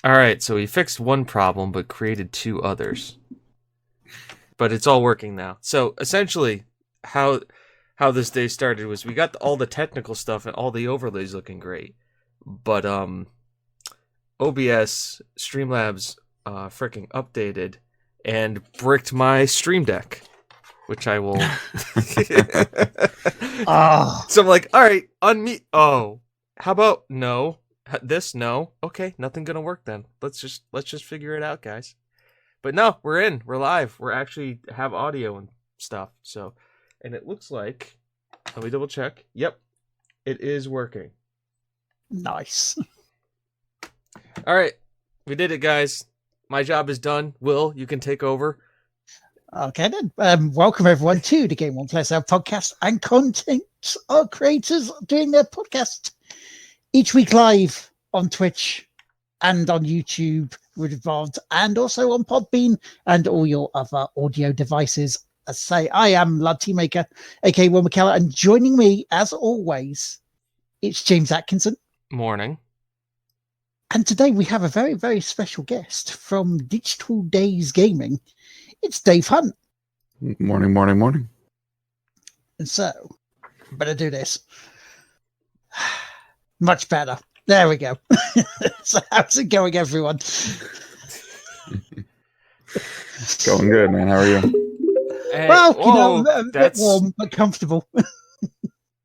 All right, so he fixed one problem but created two others. But it's all working now. So essentially, how this day started was we got all the technical stuff and all the overlays looking great, but OBS Streamlabs freaking updated and bricked my Streamdeck, which I will. So I'm like, all right, unmute. Oh, how about no? This no. Okay, nothing gonna work then. Let's just figure it out, guys. But no, we're live. We're actually have audio and stuff. So, and it looks like, let me double check. Yep, it is working. Nice. All right, we did it, guys. My job is done. Will, you can take over. Okay then. Welcome everyone to the Game One Plus Our podcast and content creators doing their podcast each week live on Twitch and on YouTube with Evolved, and also on Podbean and all your other audio devices. As I say, I am Lud Teamaker, aka Will McKellar, and joining me, as always, it's James Atkinson. Morning. And today we have a very, very special guest from Digital Days Gaming. It's Dave Hunt. Morning, morning, morning. And so, better do this. Much better. There we go. So how's it going, everyone? Going good, man. How are you? Hey, well, whoa, a bit warm but comfortable.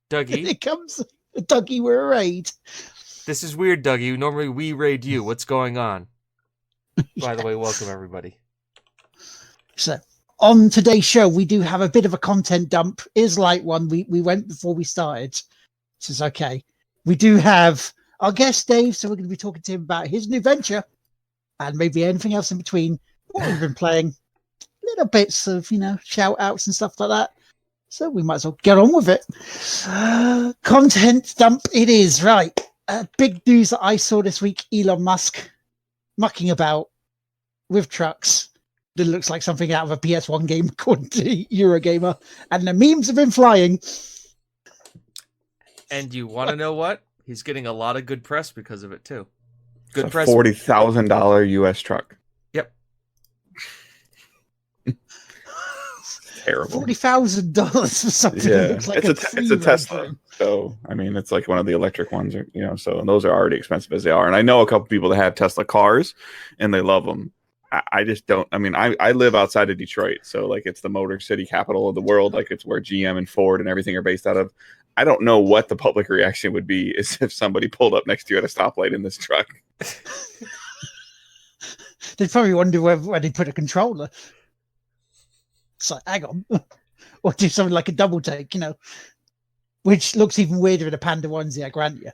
Dougie. Here comes Dougie, we're arrayed. This is weird, Dougie. Normally we raid you. What's going on? By the way, welcome everybody. So, on today's show, we do have a bit of a content dump. Is light one. We went before we started. This is okay. We do have our guest, Dave, so we're going to be talking to him about his new venture and maybe anything else in between, what we've been playing, little bits of, shout outs and stuff like that. So we might as well get on with it. Content dump it is, right. Big news that I saw this week, Elon Musk mucking about with trucks. That looks like something out of a PS1 game according to Eurogamer. And the memes have been flying. And you want to know what? He's getting a lot of good press because of it too. Good It's a press. $40,000 US truck. Yep. Terrible. $40,000 for something that looks like it's a Tesla. So I mean, it's like one of the electric ones, So those are already expensive as they are. And I know a couple people that have Tesla cars, and they love them. I just don't. I mean, I live outside of Detroit, so like it's the motor city capital of the world. Like it's where GM and Ford and everything are based out of. I don't know what the public reaction would be is if somebody pulled up next to you at a stoplight in this truck. They'd probably wonder where they put a controller. It's like, hang on. Or do something like a double take, which looks even weirder in a Panda onesie, I grant you.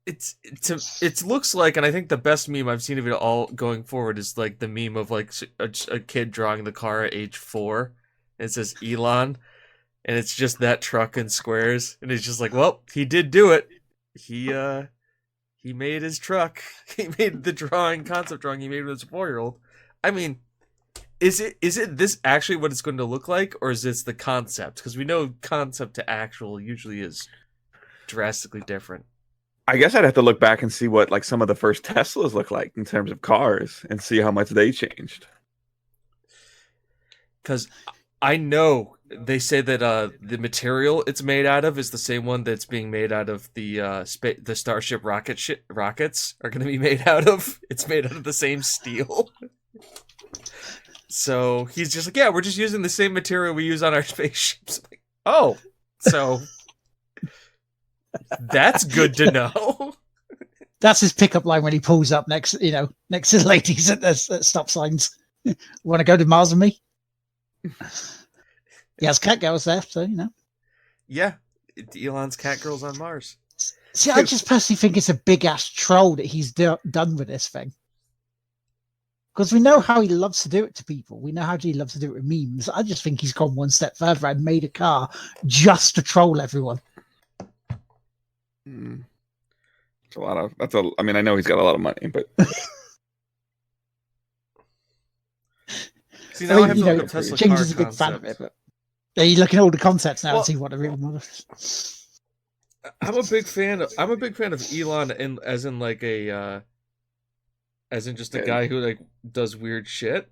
It looks like, and I think the best meme I've seen of it all going forward is like the meme of like a kid drawing the car at age 4. And it says Elon. And it's just that truck in squares, and he's just like, "Well, he did do it. He made his truck. He made the concept drawing he made with his 4-year-old." I mean, is it this actually what it's going to look like, or is this the concept? Because we know concept to actual usually is drastically different. I guess I'd have to look back and see what like some of the first Teslas look like in terms of cars, and see how much they changed. Because I know they say that the material it's made out of is the same one that's being made out of the Starship rockets are going to be made out of. It's made out of the same steel. So he's just like, yeah, we're just using the same material we use on our spaceships. Like, oh, so that's good to know. That's his pickup line when he pulls up next to the ladies at stop signs. Want to go to Mars with me? He has cat girls there, so Yeah, Elon's cat girls on Mars. See, I just personally think it's a big ass troll that he's done with this thing. Because we know how he loves to do it to people. We know how he loves to do it with memes. I just think he's gone one step further and made a car just to troll everyone. It's a lot of. I mean, I know he's got a lot of money, but. See, now I have to look up Tesla James car is a big fan of concept. it, but are you looking at all the concepts now and see what the real model is? I'm a big fan of Elon, as in like as in just a guy who like does weird shit.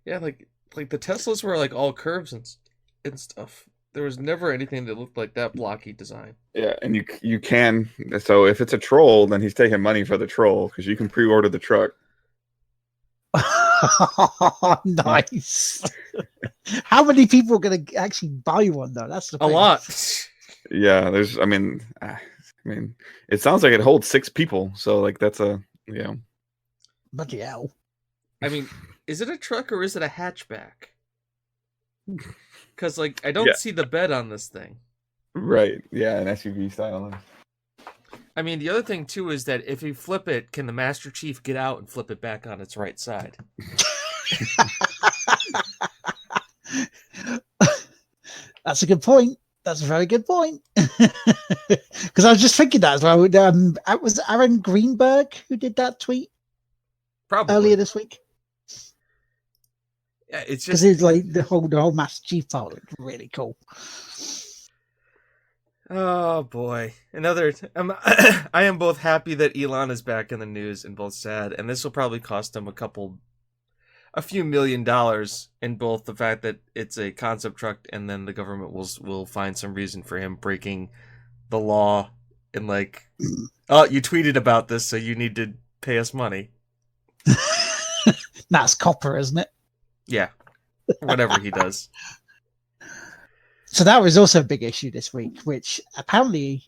Yeah, like the Teslas were like all curves and stuff. There was never anything that looked like that blocky design. Yeah, and you can. So if it's a troll, then he's taking money for the troll because you can pre-order the truck. Nice. How many people are going to actually buy one though? That's the thing. A lot. Yeah, there's. I mean, it sounds like it holds 6 people. So like that's a Bloody hell. I mean, is it a truck or is it a hatchback? Because like I don't see the bed on this thing. Right. Yeah, an SUV style. I mean, the other thing too is that if you flip it, can the Master Chief get out and flip it back on its right side? That's a good point. That's a very good point. Because I was just thinking that as well. It was Aaron Greenberg who did that tweet Probably earlier this week. Yeah, it's because just it's like the whole Master Chief part looked really cool. Oh boy, I am both happy that Elon is back in the news and both sad, and this will probably cost him a few $1 million in both the fact that it's a concept truck and then the government will find some reason for him breaking the law and like, oh, you tweeted about this, so you need to pay us money. That's copper, isn't it? Yeah, whatever he does. So that was also a big issue this week, which apparently,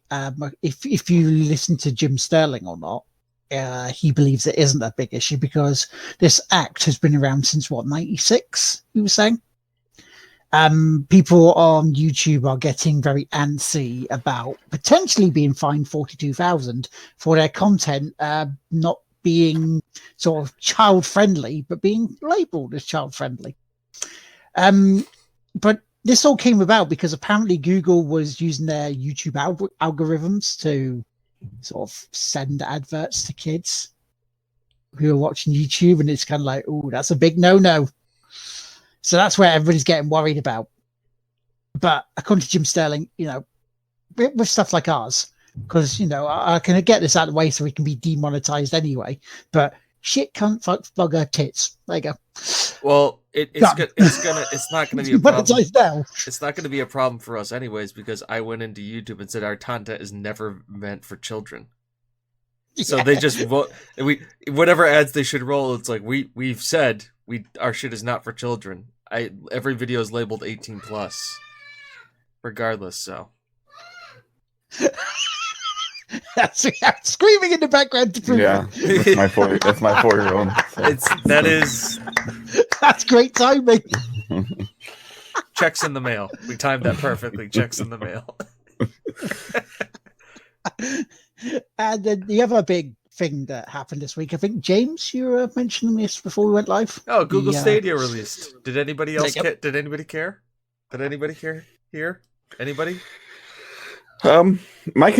if you listen to Jim Sterling or not, he believes it isn't a big issue because this act has been around since, 96, he was saying. People on YouTube are getting very antsy about potentially being fined 42,000 for their content not being sort of child-friendly, but being labelled as child-friendly. But this all came about because apparently Google was using their YouTube algorithms to sort of send adverts to kids who are watching YouTube, and it's kind of like, oh, that's a big no-no. So that's where everybody's getting worried about. But according to Jim Sterling, with stuff like ours, because, I can get this out of the way so we can be demonetized anyway, but shit, cunt, fuck, bugger, tits. There you go. Well, it's not gonna be a problem. Now. It's not gonna be a problem for us anyways because I went into YouTube and said our content is never meant for children. So they just vote. Whatever ads they should roll. It's like we've said our shit is not for children. Every video is labeled 18+, regardless. So. That's screaming in the background to prove it. That's my 4-year-old. So. That's great timing. Checks in the mail. We timed that perfectly. Checks in the mail. And then the other big thing that happened this week, I think, James, you were mentioning this before we went live. Oh, Google Stadia released. Did anybody else care? Did anybody care? Did anybody care here? Anybody? My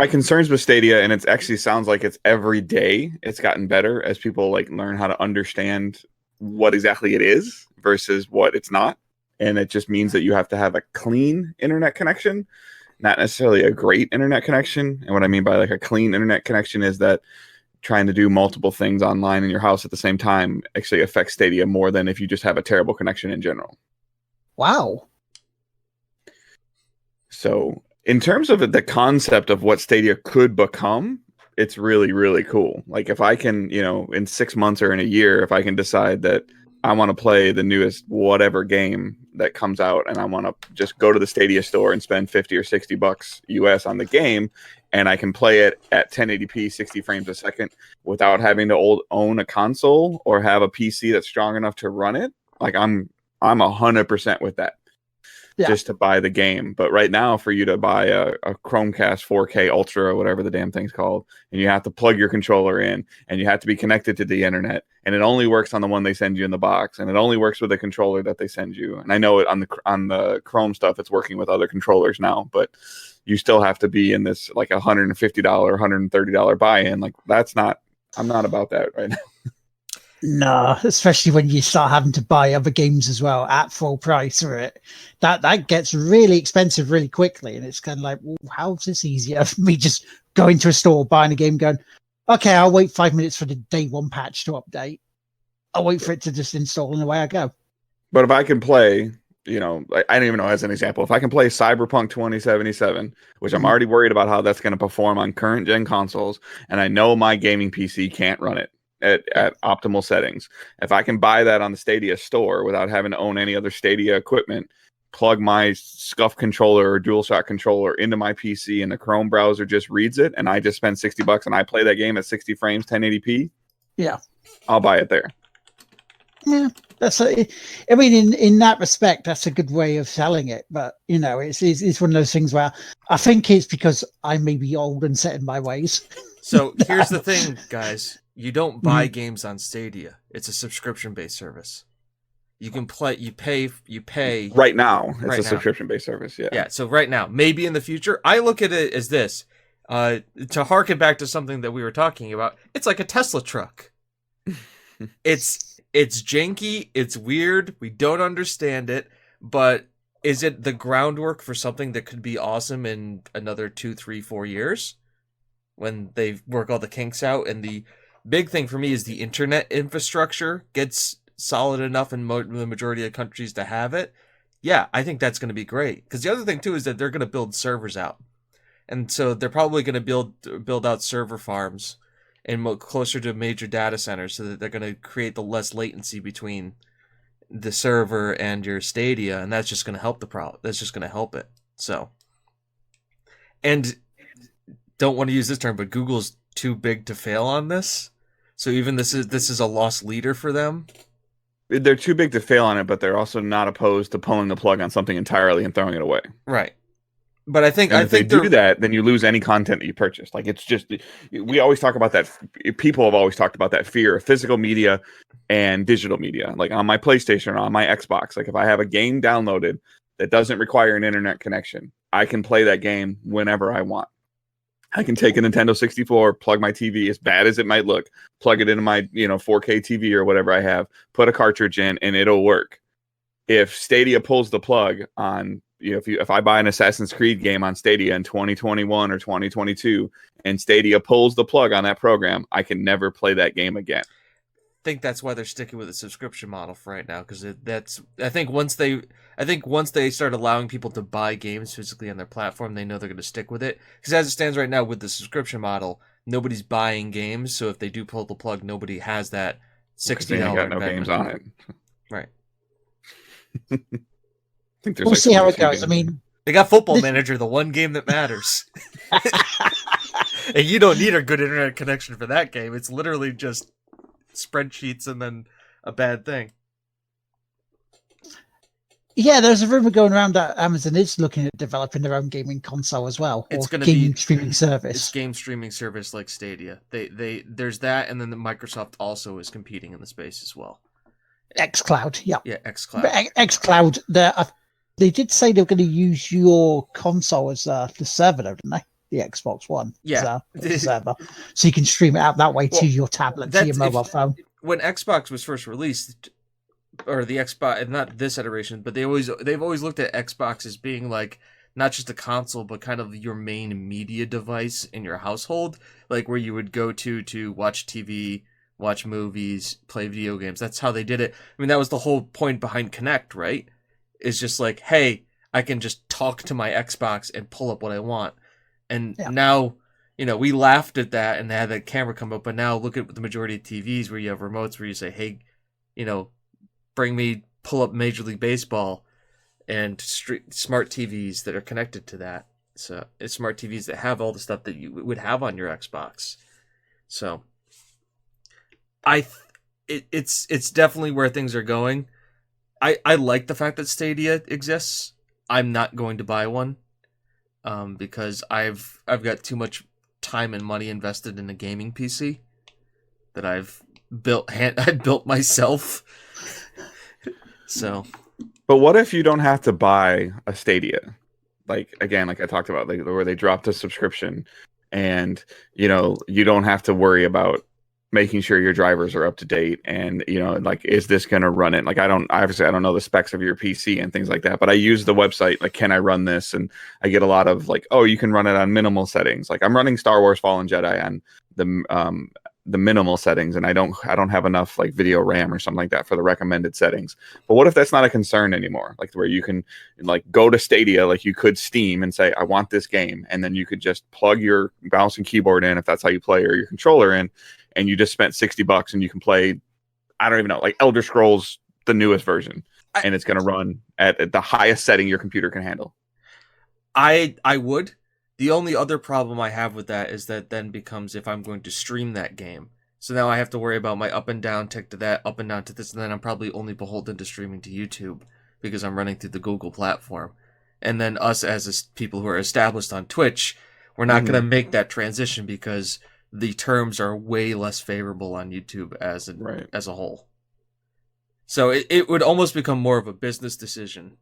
concerns with Stadia, and it actually sounds like it's every day it's gotten better as people like learn how to understand what exactly it is versus what it's not. And it just means that you have to have a clean internet connection, not necessarily a great internet connection. And what I mean by like a clean internet connection is that trying to do multiple things online in your house at the same time actually affects Stadia more than if you just have a terrible connection in general. Wow. So in terms of the concept of what Stadia could become, it's really, really cool. Like if I can, in 6 months or in a year, if I can decide that I want to play the newest whatever game that comes out and I want to just go to the Stadia store and spend $50 or $60 US on the game, and I can play it at 1080p 60 frames a second without having to own a console or have a PC that's strong enough to run it, like I'm 100% with that. Yeah. Just to buy the game. But right now, for you to buy a Chromecast 4K Ultra or whatever the damn thing's called, and you have to plug your controller in, and you have to be connected to the internet, and it only works on the one they send you in the box, and it only works with the controller that they send you. And I know it on the Chrome stuff, it's working with other controllers now, but you still have to be in this like $150, $130 buy-in. Like I'm not about that right now. No, especially when you start having to buy other games as well at full price for it. That gets really expensive really quickly, and it's kind of like, well, how's this easier for me just going to a store, buying a game, going, okay, I'll wait 5 minutes for the day one patch to update. I'll wait for it to just install, and away I go. But if I can play, I don't even know, as an example, if I can play Cyberpunk 2077, which I'm already worried about how that's going to perform on current gen consoles, and I know my gaming PC can't run it at optimal settings. If I can buy that on the Stadia store without having to own any other Stadia equipment, plug my SCUF controller or DualShock controller into my PC, and the Chrome browser just reads it, and I just spend $60 and I play that game at 60 frames, 1080p. Yeah, I'll buy it there. Yeah, I mean, in that respect, that's a good way of selling it. But it's one of those things where I think it's because I may be old and set in my ways. So here's the thing, guys: you don't buy games on Stadia. It's a subscription-based service. You can play. You pay. Right now, it's a subscription-based service. Yeah. Yeah. So right now, maybe in the future, I look at it as this. To harken back to something that we were talking about, it's like a Tesla truck. It's janky, it's weird, we don't understand it, but is it the groundwork for something that could be awesome in another 2, 3, 4 years when they work all the kinks out? And the big thing for me is the internet infrastructure gets solid enough in the majority of countries to have it. Yeah, I think that's going to be great. Because the other thing too is that they're going to build servers out. And so they're probably going to build out server farms and closer to major data centers, so that they're going to create the less latency between the server and your Stadia, and that's just going to help the problem. That's just going to help it. So, and don't want to use this term, but Google's too big to fail on this. So even this is a lost leader for them. They're too big to fail on it, but they're also not opposed to pulling the plug on something entirely and throwing it away. Right. But I think if they do that, then you lose any content that you purchase. Like, it's just, we always talk about that. People have always talked about that fear of physical media and digital media. Like on my PlayStation or on my Xbox, like if I have a game downloaded that doesn't require an internet connection, I can play that game whenever I want. I can take a Nintendo 64, plug my TV, as bad as it might look, plug it into my 4K TV or whatever I have, put a cartridge in, and it'll work. If Stadia pulls the plug on, if I buy an Assassin's Creed game on Stadia in 2021 or 2022, and Stadia pulls the plug on that program, I can never play that game again. I think that's why they're sticking with a subscription model for right now, because I think once they start allowing people to buy games physically on their platform, they know they're going to stick with it. Because as it stands right now with the subscription model, nobody's buying games, so if they do pull the plug, nobody has that $60 got no games on it. Right. I think we'll see how it goes. I mean, they got Football Manager, the one game that matters. And you don't need a good internet connection for that game. It's literally just spreadsheets and then a bad thing. Yeah, there's a rumor going around that Amazon is looking at developing their own gaming console as well. It's going to be streaming service. It's game streaming service like Stadia. There's that, and then the Microsoft also is competing in the space as well. xCloud, yeah. Yeah, xCloud. But xCloud, they did say they were going to use your console as the server, though, didn't they? The Xbox One. Yeah. Server. So you can stream it out that way to your tablet, to your mobile phone. When Xbox was first released, or the Xbox, not this iteration, but they've always looked at Xbox as being like not just a console, but kind of your main media device in your household, like where you would go to watch TV, watch movies, play video games. That's how they did it. I mean, that was the whole point behind Kinect, right? It's just like, hey, I can just talk to my Xbox and pull up what I want. And now, we laughed at that and they had that camera come up, but now look at the majority of TVs where you have remotes where you say, hey, pull up Major League Baseball, and smart TVs that are connected to that. So it's smart TVs that have all the stuff that you would have on your Xbox. So it's definitely where things are going. I like the fact that Stadia exists. I'm not going to buy one because I've got too much time and money invested in a gaming PC that I've built myself. So, but what if you don't have to buy a Stadia? Like I talked about, like where they dropped a subscription, and you don't have to worry about making sure your drivers are up to date, and like, is this going to run it? Like, I don't know the specs of your PC and things like that, but I use the website, like, can I run this? And I get a lot of like, oh, you can run it on minimal settings. Like, I'm running Star Wars Fallen Jedi on the minimal settings, and I don't have enough like video RAM or something like that for the recommended settings. But what if that's not a concern anymore? Like, where you can like go to Stadia, like you could Steam, and say, I want this game, and then you could just plug your mouse and keyboard in if that's how you play, or your controller in, and you just spent $60 and you can play, I don't even know, like Elder Scrolls, the newest version, and it's going to run at the highest setting your computer can handle. I would. The only other problem I have with that is that then becomes if I'm going to stream that game. So now I have to worry about my up and down tick to that, up and down to this, and then I'm probably only beholden to streaming to YouTube because I'm running through the Google platform. And then us as people who are established on Twitch, we're not going to make that transition because the terms are way less favorable on YouTube as a whole. So it would almost become more of a business decision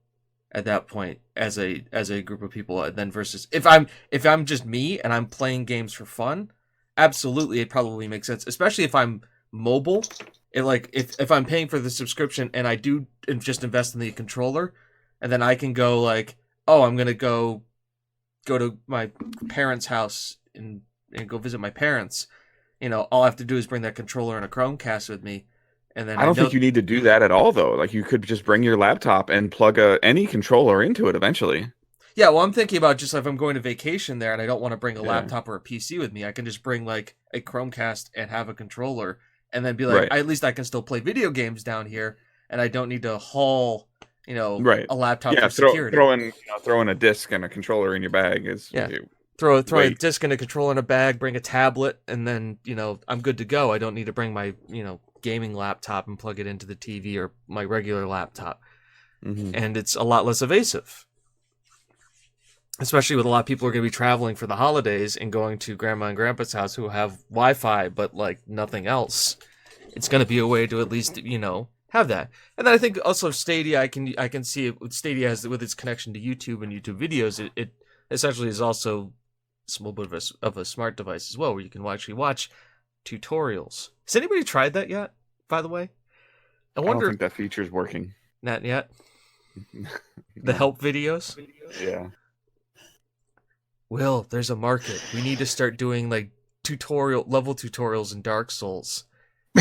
at that point as a group of people, and then versus if I'm just me and I'm playing games for fun, absolutely it probably makes sense, especially if I'm mobile. If I'm paying for the subscription and I do just invest in the controller, and then I can go like, oh, I'm gonna go to my parents' house and go visit my parents. All I have to do is bring that controller and a Chromecast with me. And then I don't think you need to do that at all, though. Like, you could just bring your laptop and plug any controller into it eventually. Yeah, well, I'm thinking about just if I'm going to vacation there and I don't want to bring a laptop or a PC with me, I can just bring like a Chromecast and have a controller, and then be like, at least I can still play video games down here, and I don't need to haul, a laptop for security. Throw in a disc and a controller in your bag is Throw a disc and a controller in a bag, bring a tablet, and then, I'm good to go. I don't need to bring my, gaming laptop and plug it into the TV or my regular laptop. And it's a lot less evasive. Especially with a lot of people who are going to be traveling for the holidays and going to grandma and grandpa's house who have Wi-Fi, but like nothing else. It's going to be a way to at least, have that. And then I think also Stadia, I can see it, Stadia has, with its connection to YouTube and YouTube videos, it essentially is also a small bit of a smart device as well, where you can actually watch tutorials. Has anybody tried that yet, by the way? I wonder. I don't think that feature's working. Not yet? The help videos? Yeah. Will, there's a market. We need to start doing like level tutorials in Dark Souls.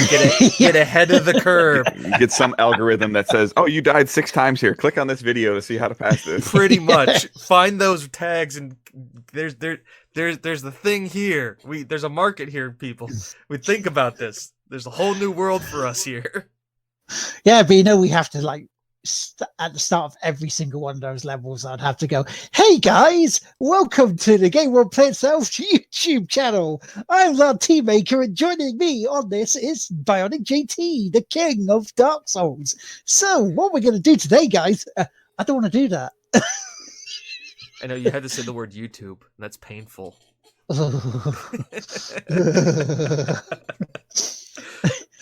Get ahead of the curve. Get some algorithm that says, "Oh, you died 6 times here. Click on this video to see how to pass this." Pretty much. Find those tags, and there's the thing here. There's a market here, people. We think about this. There's a whole new world for us here. Yeah, but we have to like at the start of every single one of those levels, I'd have to go, "Hey guys, welcome to the Game World Play Itself YouTube channel. I'm Lord Teammaker, and joining me on this is Bionic JT, the king of Dark Souls. So, what we're going to do today, guys?" I don't want to do that. I know you had to say the word YouTube. And that's painful.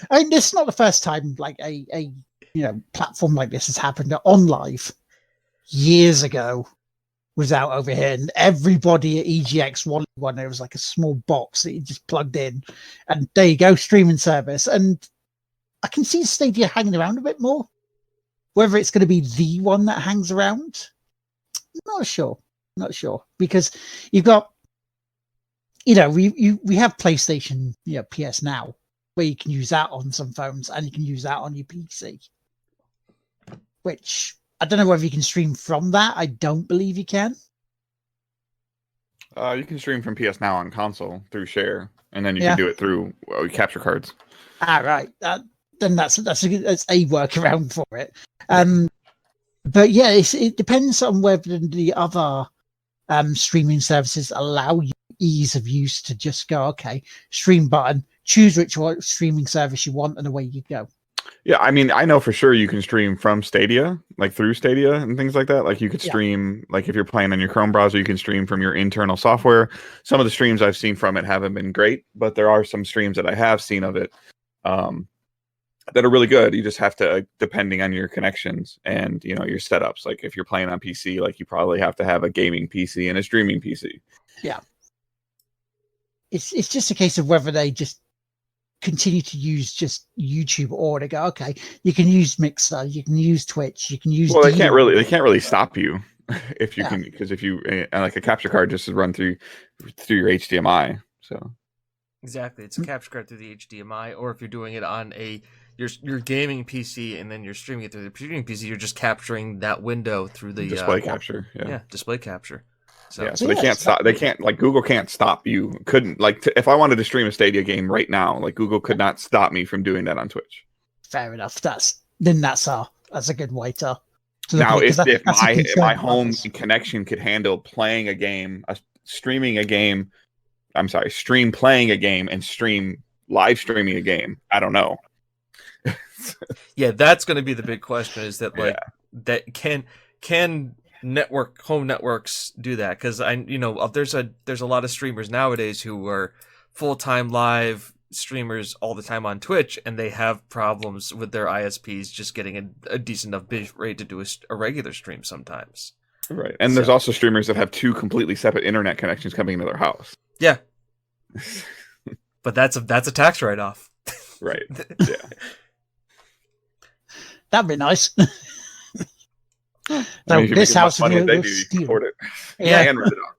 I mean, it's not the first time like a platform like this has happened on live years ago was out over here, and everybody at EGX wanted one. There was like a small box that you just plugged in, and there you go, streaming service. And I can see Stadia hanging around a bit more. Whether it's going to be the one that hangs around, not sure, because you've got, we have PlayStation, PS Now, where you can use that on some phones and you can use that on your PC. Which I don't know whether you can stream from that. I don't believe you can. You can stream from PS Now on console through Share, and then you can do it through capture cards. Right. Then that's a workaround for it. But yeah, it depends on whether the other streaming services allow you ease of use to just go, okay, stream button, choose which streaming service you want, and away you go. Yeah, I mean, I know for sure you can stream from Stadia, like through Stadia and things like that. Like you could stream, like if you're playing on your Chrome browser, you can stream from your internal software. Some of the streams I've seen from it haven't been great, but there are some streams that I have seen of it that are really good. You just have to, depending on your connections and, your setups. Like if you're playing on PC, like you probably have to have a gaming PC and a streaming PC. Yeah. It's just a case of whether they just continue to use just YouTube, or they go, okay, you can use Mixer, you can use Twitch, you can use. Well, they can't really stop you if you can, because if you like a capture card just to run through your HDMI. So exactly, it's a capture card through the HDMI, or if you're doing it on your gaming PC and then you're streaming it through the streaming PC, you're just capturing that window through the display capture. Yeah, display capture. So they can't stop. They can't, like, Google can't stop you. Couldn't, like, if I wanted to stream a Stadia game right now, like, Google could not stop me from doing that on Twitch. Fair enough. That's a good way to now, if my home connection could handle playing a game, stream playing a game, and stream live streaming a game, I don't know. Yeah, that's going to be the big question. Is that that can home networks do that? Because there's a lot of streamers nowadays who are full-time live streamers all the time on Twitch, and they have problems with their ISPs just getting a decent enough bit rate to do a regular stream sometimes. Right, and there's also streamers that have 2 completely separate internet connections coming into their house. Yeah, but that's a tax write-off. Right. Yeah. That'd be nice. This house would report it. Yeah, and write it off.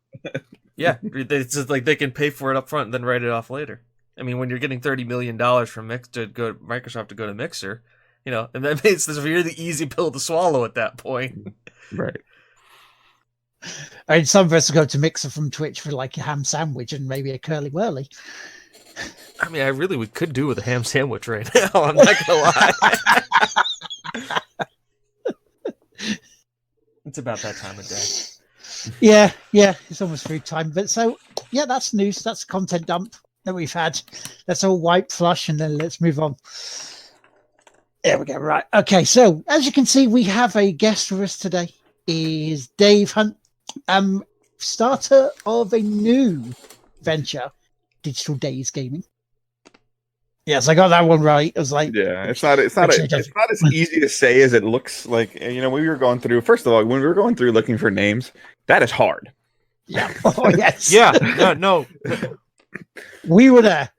Yeah, it's just like they can pay for it up front and then write it off later. I mean, when you're getting $30 million from Microsoft to go to Mixer, and that makes this a really easy pill to swallow at that point. Right. I mean, some of us go to Mixer from Twitch for like a ham sandwich and maybe a curly whirly. I mean, we could do with a ham sandwich right now. I'm not gonna lie. It's about that time of day. Yeah, it's almost food time. But so, yeah, that's news. That's a content dump that we've had. Let's all wipe, flush, and then let's move on. There we go. Right. Okay. So, as you can see, we have a guest with us today. Is Dave Hunt, starter of a new venture, Digital Days Gaming. Yes, I got that one right. It was like, yeah, it's not as easy to say as it looks. Like, we were going through. First of all, when we were going through looking for names, that is hard. Yeah. Oh yes. Yeah. No. We were there.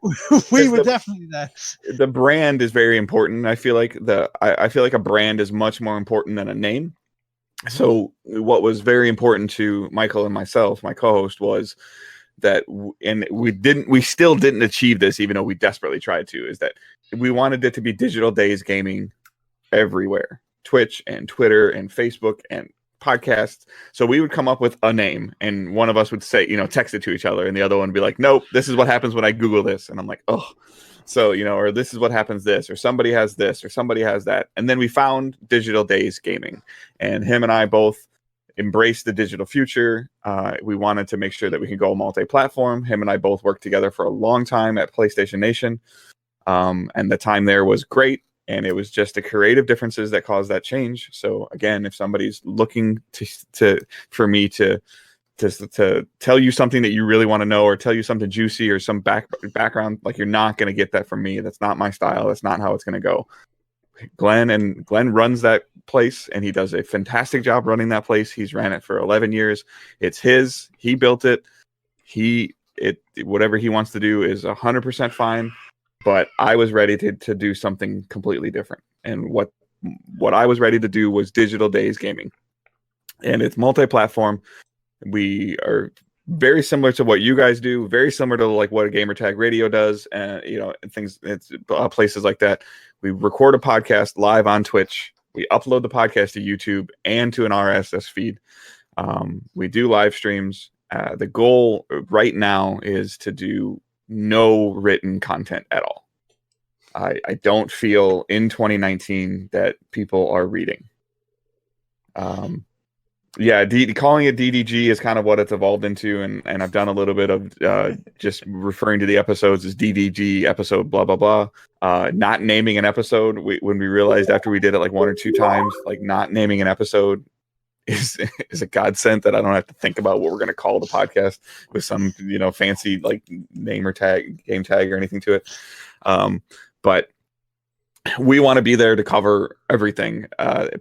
We were definitely there. The brand is very important. I feel like a brand is much more important than a name. So what was very important to Michael and myself, my co-host, was that, and we still didn't achieve this, even though we desperately tried to, is that we wanted it to be Digital Days Gaming everywhere, Twitch and Twitter and Facebook and podcasts. So we would come up with a name, and one of us would say, text it to each other, and the other one would be like, nope, this is what happens when I Google this. And I'm like, oh, so, or this is what happens this, or somebody has this, or somebody has that. And then we found Digital Days Gaming, and him and I both embrace the digital future. We wanted to make sure that we could go multi-platform. Him and I both worked together for a long time at PlayStation Nation. And the time there was great. And it was just the creative differences that caused that change. So again, if somebody's looking for me to tell you something that you really want to know, or tell you something juicy or some background, like, you're not going to get that from me. That's not my style. That's not how it's going to go. Glenn runs that place, and he does a fantastic job running that place. He's ran it for 11 years. It's his. He built it. Whatever he wants to do is 100% fine. But I was ready to do something completely different. And what I was ready to do was Digital Days Gaming. And it's multi-platform. We are very similar to what you guys do, very similar to like what a Gamertag Radio does, and things. It's places like that. We record a podcast live on Twitch. We upload the podcast to YouTube and to an RSS feed. We do live streams. The goal right now is to do no written content at all. I don't feel in 2019 that people are reading. Calling it DDG is kind of what it's evolved into, and I've done a little bit of just referring to the episodes as DDG episode blah blah blah. Not naming an episode, when we realized after we did it like 1 or 2 times, like, not naming an episode is a godsend, that I don't have to think about what we're going to call the podcast with some fancy like name or game tag or anything to it. But we want to be there to cover everything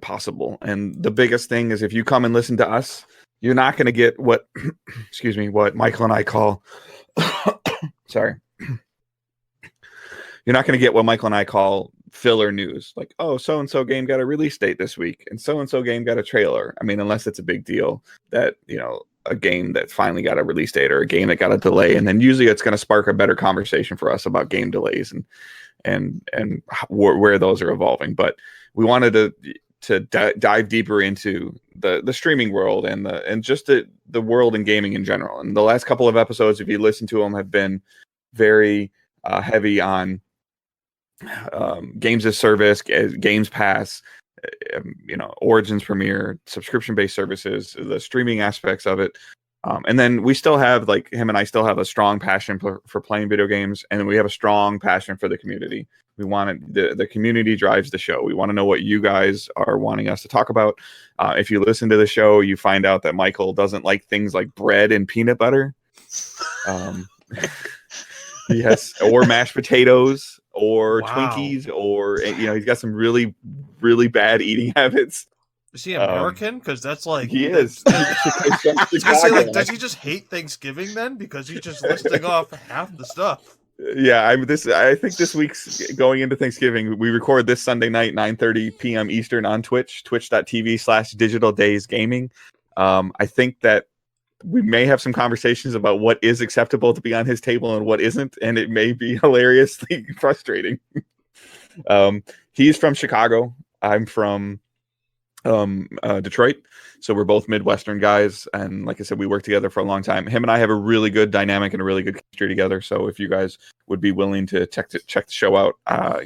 possible. And the biggest thing is, if you come and listen to us, you're not going to get what what Michael and I call sorry. you're not going to get what Michael and I call filler news, like, oh, so and so game got a release date this week, and so game got a trailer. I mean, unless it's a big deal that, you know, a game that finally got a release date or a game that got a delay, and then usually it's going to spark a better conversation for us about game delays and where those are evolving. But we wanted to dive deeper into the streaming world and just the world and gaming in general. And the last couple of episodes, if you listen to them, have been very heavy on games as service, Games Pass, you know, Origins Premier, subscription-based services, the streaming aspects of it. And then we still have, like, him and I still have a strong passion for playing video games, and we have a strong passion for the community. We want the community drives the show. We want to know what you guys are wanting us to talk about. If you listen to the show, you find out that Michael doesn't like things like bread and peanut butter. Yes, or mashed potatoes, or Twinkies, or, you know, he's got some really, really bad eating habits. Is he American? Because that's like, he is. Does he just hate Thanksgiving then? Because he's just listing off half the stuff. Yeah, I think this week's going into Thanksgiving. We record this Sunday night, 9:30 p.m. Eastern on Twitch, twitch.tv/DigitaldaysGaming. I think that we may have some conversations about what is acceptable to be on his table and what isn't, and it may be hilariously frustrating. He's from Chicago. I'm from Detroit, so we're both Midwestern guys, and like I said, we worked together for a long time. Him and I have a really good dynamic and a really good history together. So if you guys would be willing to check the show out,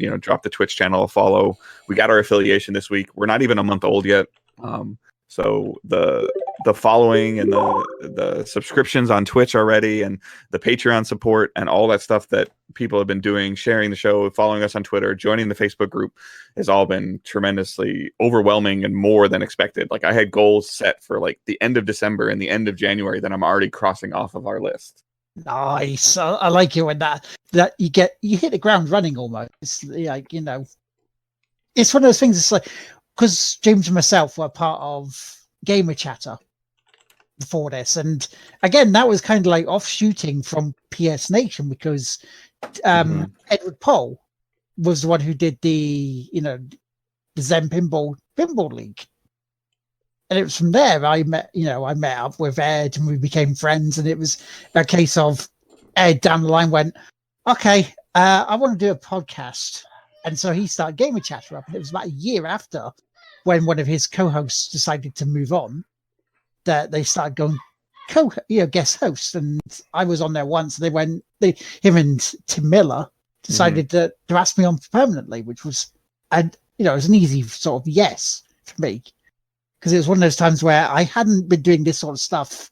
you know, drop the Twitch channel a follow. We got our affiliation this week. We're not even a month old yet. So the following and the subscriptions on Twitch already, and the Patreon support and all that stuff that people have been doing, sharing the show, following us on Twitter, joining the Facebook group, has all been tremendously overwhelming and more than expected. Like, I had goals set for like the end of December and the end of January that I'm already crossing off of our list. Nice. I like it when that you hit the ground running almost. It's like, you know, it's one of those things. It's like, because James and myself were part of Gamer Chatter before this, and again, that was kind of like offshooting from PS Nation, because Edward Pohl was the one who did the Zen Pinball League, and it was from there I met up with Ed, and we became friends. And it was a case of Ed down the line went, okay, I want to do a podcast, and so he started Gamer Chatter up, and it was about a year after, when one of his co-hosts decided to move on, that they started going guest hosts, and I was on there once. And him and Tim Miller decided to ask me on permanently, which was, it was an easy sort of yes for me, because it was one of those times where I hadn't been doing this sort of stuff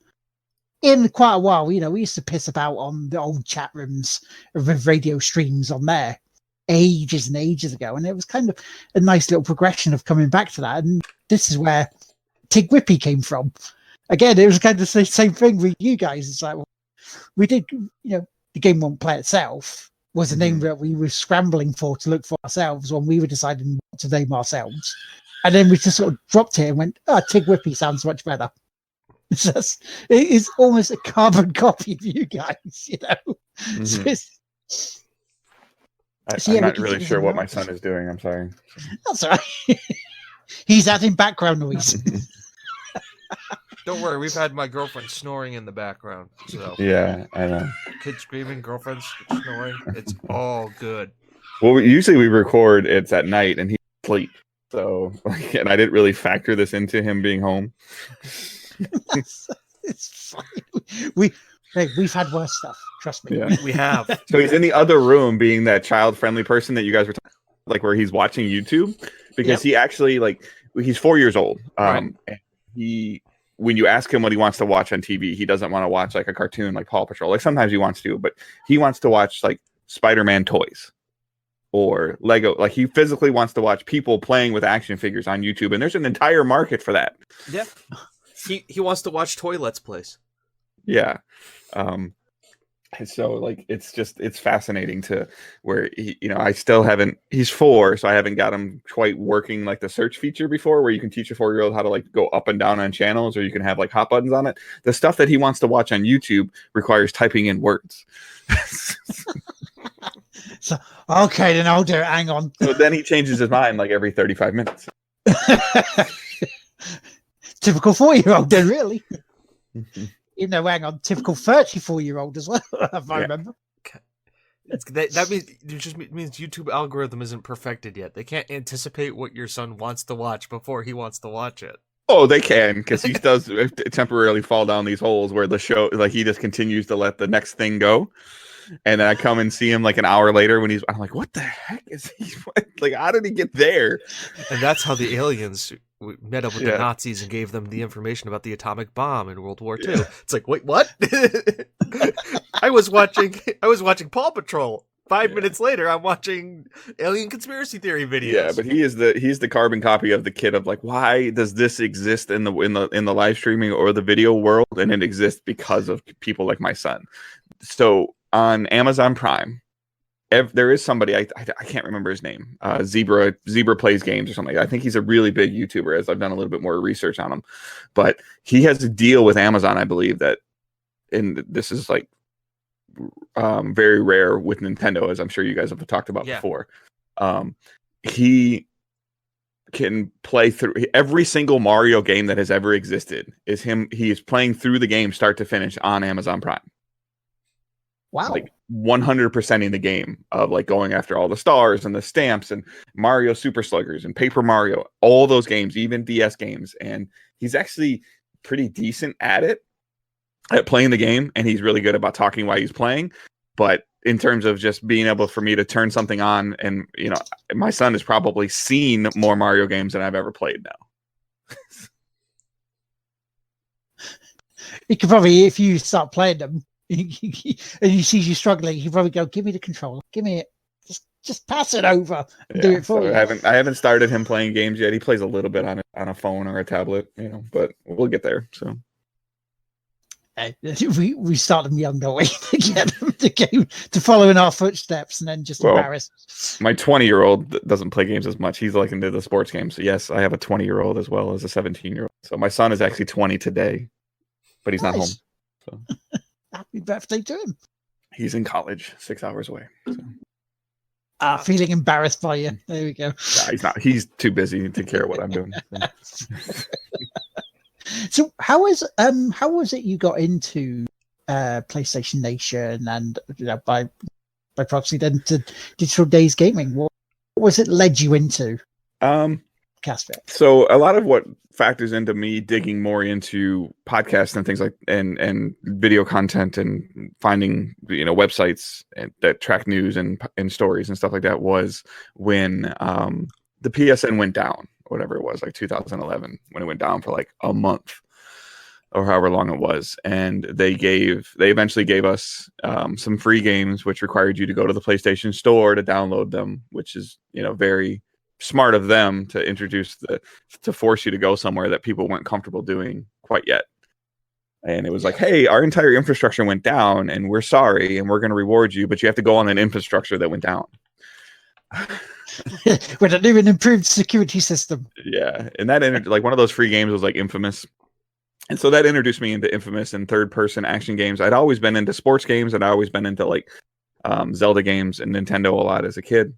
in quite a while. You know, we used to piss about on the old chat rooms with radio streams on there ages and ages ago, and it was kind of a nice little progression of coming back to that. And this is where Tig Whippy came from. Again, it was kind of the same thing with you guys. It's like, well, we did, the Game Won't Play Itself was a name that we were scrambling to look for ourselves when we were deciding what to name ourselves, and then we just sort of dropped it and went, Tig Whippy sounds much better. It is almost a carbon copy of you guys, I'm not really sure what my son is doing. I'm sorry. That's all right. He's adding background noise. Don't worry, we've had my girlfriend snoring in the background. So yeah, I know. Kids screaming, girlfriend snoring. It's all good. Well, usually we record it's at night and he's asleep. So, and I didn't really factor this into him being home. It's fine. We've had worse stuff. Trust me. Yeah. We have. So he's in the other room, being that child-friendly person that you guys were talking about, like where he's watching YouTube, because he actually he's 4 years old. And when you ask him what he wants to watch on TV, he doesn't want to watch like a cartoon like Paw Patrol. Like sometimes he wants to, but he wants to watch like Spider-Man toys or Lego. Like he physically wants to watch people playing with action figures on YouTube, and there's an entire market for that. Yeah. He wants to watch toy Let's Plays. Yeah. And so it's fascinating to where I still haven't, he's 4, so I haven't got him quite working like the search feature before, where you can teach a 4-year-old how to like go up and down on channels, or you can have like hot buttons on it. The stuff that he wants to watch on YouTube requires typing in words. So, okay, then I'll do it. Hang on. So then he changes his mind like every 35 minutes. Typical 4-year-old, then, really. Hang on, typical 34-year-old as well, if I remember. That means it just means YouTube algorithm isn't perfected yet. They can't anticipate what your son wants to watch before he wants to watch it. Oh, they can, because he does temporarily fall down these holes where the show, like, he just continues to let the next thing go. And then I come and see him like an hour later when I'm like, what the heck is he? Like, how did he get there? And that's how the aliens met up with the Nazis and gave them the information about the atomic bomb in World War II. Yeah. It's like, wait, what? I was watching Paw Patrol. 5 minutes later, I'm watching alien conspiracy theory videos. Yeah, but he's the carbon copy of the kid of like, why does this exist in the live streaming or the video world? And it exists because of people like my son. So on Amazon Prime, there is somebody I can't remember his name. Zebra Plays Games or something. I think he's a really big YouTuber, as I've done a little bit more research on him. But he has a deal with Amazon, I believe, that, and this is like very rare with Nintendo, as I'm sure you guys have talked about before. He can play through every single Mario game that has ever existed. He is playing through the game start to finish on Amazon Prime. Wow. Like 100%ing the game of like going after all the stars and the stamps and Mario Super Sluggers and Paper Mario, all those games, even DS games. And he's actually pretty decent at it, at playing the game. And he's really good about talking while he's playing. But in terms of just being able for me to turn something on, and, you know, my son has probably seen more Mario games than I've ever played now. You could probably, if you start playing them, and he sees you struggling, he'd probably go, "Give me the controller, give me it, just pass it over, and do it for you." I haven't started him playing games yet. He plays a little bit on a phone or a tablet, you know, but we'll get there. So we start them young, don't we? To get them to follow in our footsteps, and then just embarrass us. My 20-year-old doesn't play games as much. He's like into the sports games. So yes, I have a 20-year-old as well as a 17-year-old. So my son is actually 20 today, but he's not home. So. Happy birthday to him. He's in college, 6 hours away. So. Feeling embarrassed by you. There we go. Yeah, he's not. He's too busy to care what I'm doing. So. So how was it you got into PlayStation Nation and, you know, by proxy then to Digital Days Gaming? What was it led you into? So a lot of what factors into me digging more into podcasts and things like and video content and finding, you know, websites that track news and stories and stuff like that was when the PSN went down, whatever it was, like 2011, when it went down for like a month or however long it was. And they eventually gave us some free games, which required you to go to the PlayStation Store to download them, which is, you know, very smart of them to to force you to go somewhere that people weren't comfortable doing quite yet. And it was like, hey, our entire infrastructure went down and we're sorry and we're going to reward you, but you have to go on an infrastructure that went down. With a new and improved security system. Yeah. And that like one of those free games was like Infamous. And so that introduced me into Infamous and third-person action games. I'd always been into sports games, and I'd always been into like Zelda games and Nintendo a lot as a kid.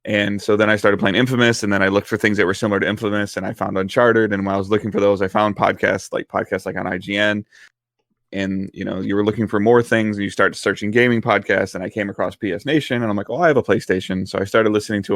And so then I started playing Infamous, and then I looked for things that were similar to Infamous, and I found Uncharted. And when I was looking for those, I found podcasts like on IGN. And, you know, you were looking for more things, and you start searching gaming podcasts, and I came across PS Nation, and I'm like, oh, I have a PlayStation. So I started listening to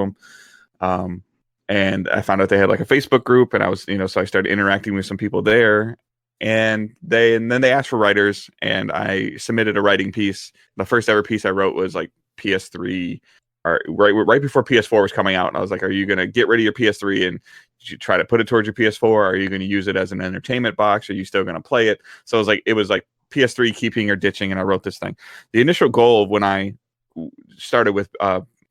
them. And I found out they had like a Facebook group, and I was, you know, so I started interacting with some people there. And then they asked for writers, and I submitted a writing piece. The first ever piece I wrote was like PS3, or right before PS4 was coming out. And I was like, are you going to get rid of your PS3 and you try to put it towards your PS4? Or are you going to use it as an entertainment box? Are you still going to play it? So it was like PS3 keeping or ditching. And I wrote this thing. The initial goal when I started with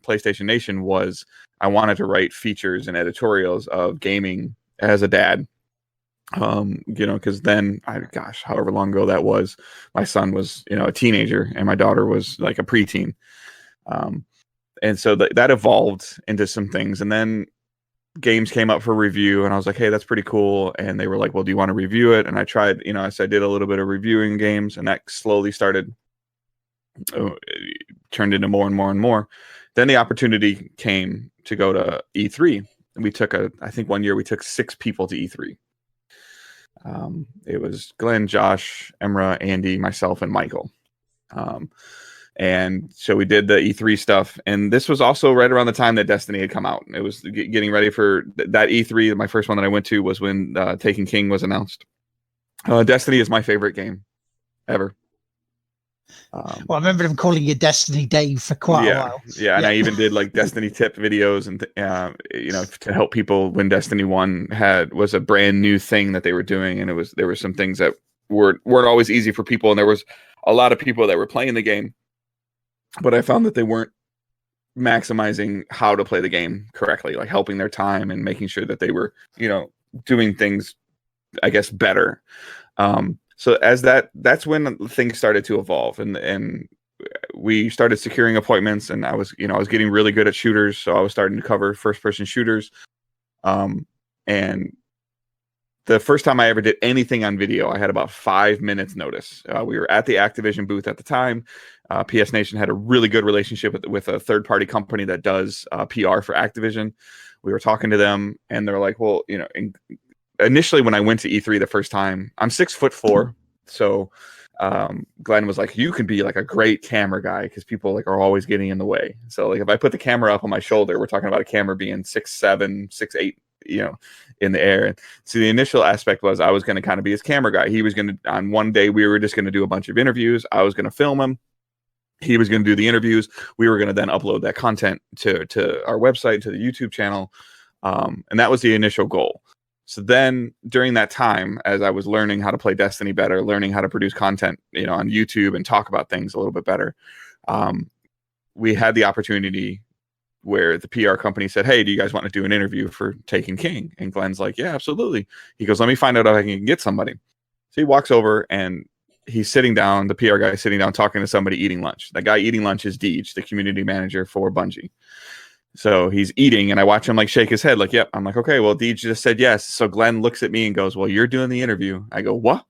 PlayStation Nation was I wanted to write features and editorials of gaming as a dad. You know, because then, however long ago that was, my son was, you know, a teenager and my daughter was like a preteen. And so that evolved into some things. And then games came up for review, and I was like, hey, that's pretty cool. And they were like, well, do you want to review it? And I tried, you know, I did a little bit of reviewing games, and that slowly started turned into more and more and more. Then the opportunity came to go to E3. And we took I think one year we took 6 people to E3. It was Glenn, Josh, Emra, Andy, myself, and Michael. And so we did the E3 stuff. And this was also right around the time that Destiny had come out. It was getting ready for that E3. My first one that I went to was when Taken King was announced. Destiny is my favorite game ever. Well, I remember them calling you Destiny Dave for quite a while. Yeah, and I even did like Destiny tip videos and to help people when Destiny 1 was a brand new thing that they were doing, and there were some things that weren't always easy for people, and there was a lot of people that were playing the game, but I found that they weren't maximizing how to play the game correctly, like helping their time and making sure that they were doing things, I guess, better. So as that's when things started to evolve, and we started securing appointments, and I was getting really good at shooters, so I was starting to cover first person shooters. And the first time I ever did anything on video, I had about 5 minutes notice. We were at the Activision booth at the time. PS Nation had a really good relationship with a third party company that does PR for Activision. We were talking to them, and they're like, well, initially when I went to E3 the first time, I'm 6'4", so Glenn was like, you can be like a great camera guy because people like are always getting in the way. So like if I put the camera up on my shoulder, we're talking about a camera being 6'7", 6'8", in the air. And so the initial aspect was I was going to kind of be his camera guy. He was going to, on one day, we were just going to do a bunch of interviews. I was going to film him. He was going to do the interviews. We were going to then upload that content to our website, to the YouTube channel. And that was the initial goal. So then during that time, as I was learning how to play Destiny better, learning how to produce content, on YouTube and talk about things a little bit better, we had the opportunity where the PR company said, hey, do you guys want to do an interview for Taken King? And Glenn's like, yeah, absolutely. He goes, let me find out if I can get somebody. So he walks over and he's sitting down, the PR guy is sitting down talking to somebody eating lunch. The guy eating lunch is Deej, the community manager for Bungie. So he's eating, and I watch him like shake his head like, yep. I'm like, okay, well, Deej just said yes. So Glenn looks at me and goes, well, you're doing the interview. I go, what?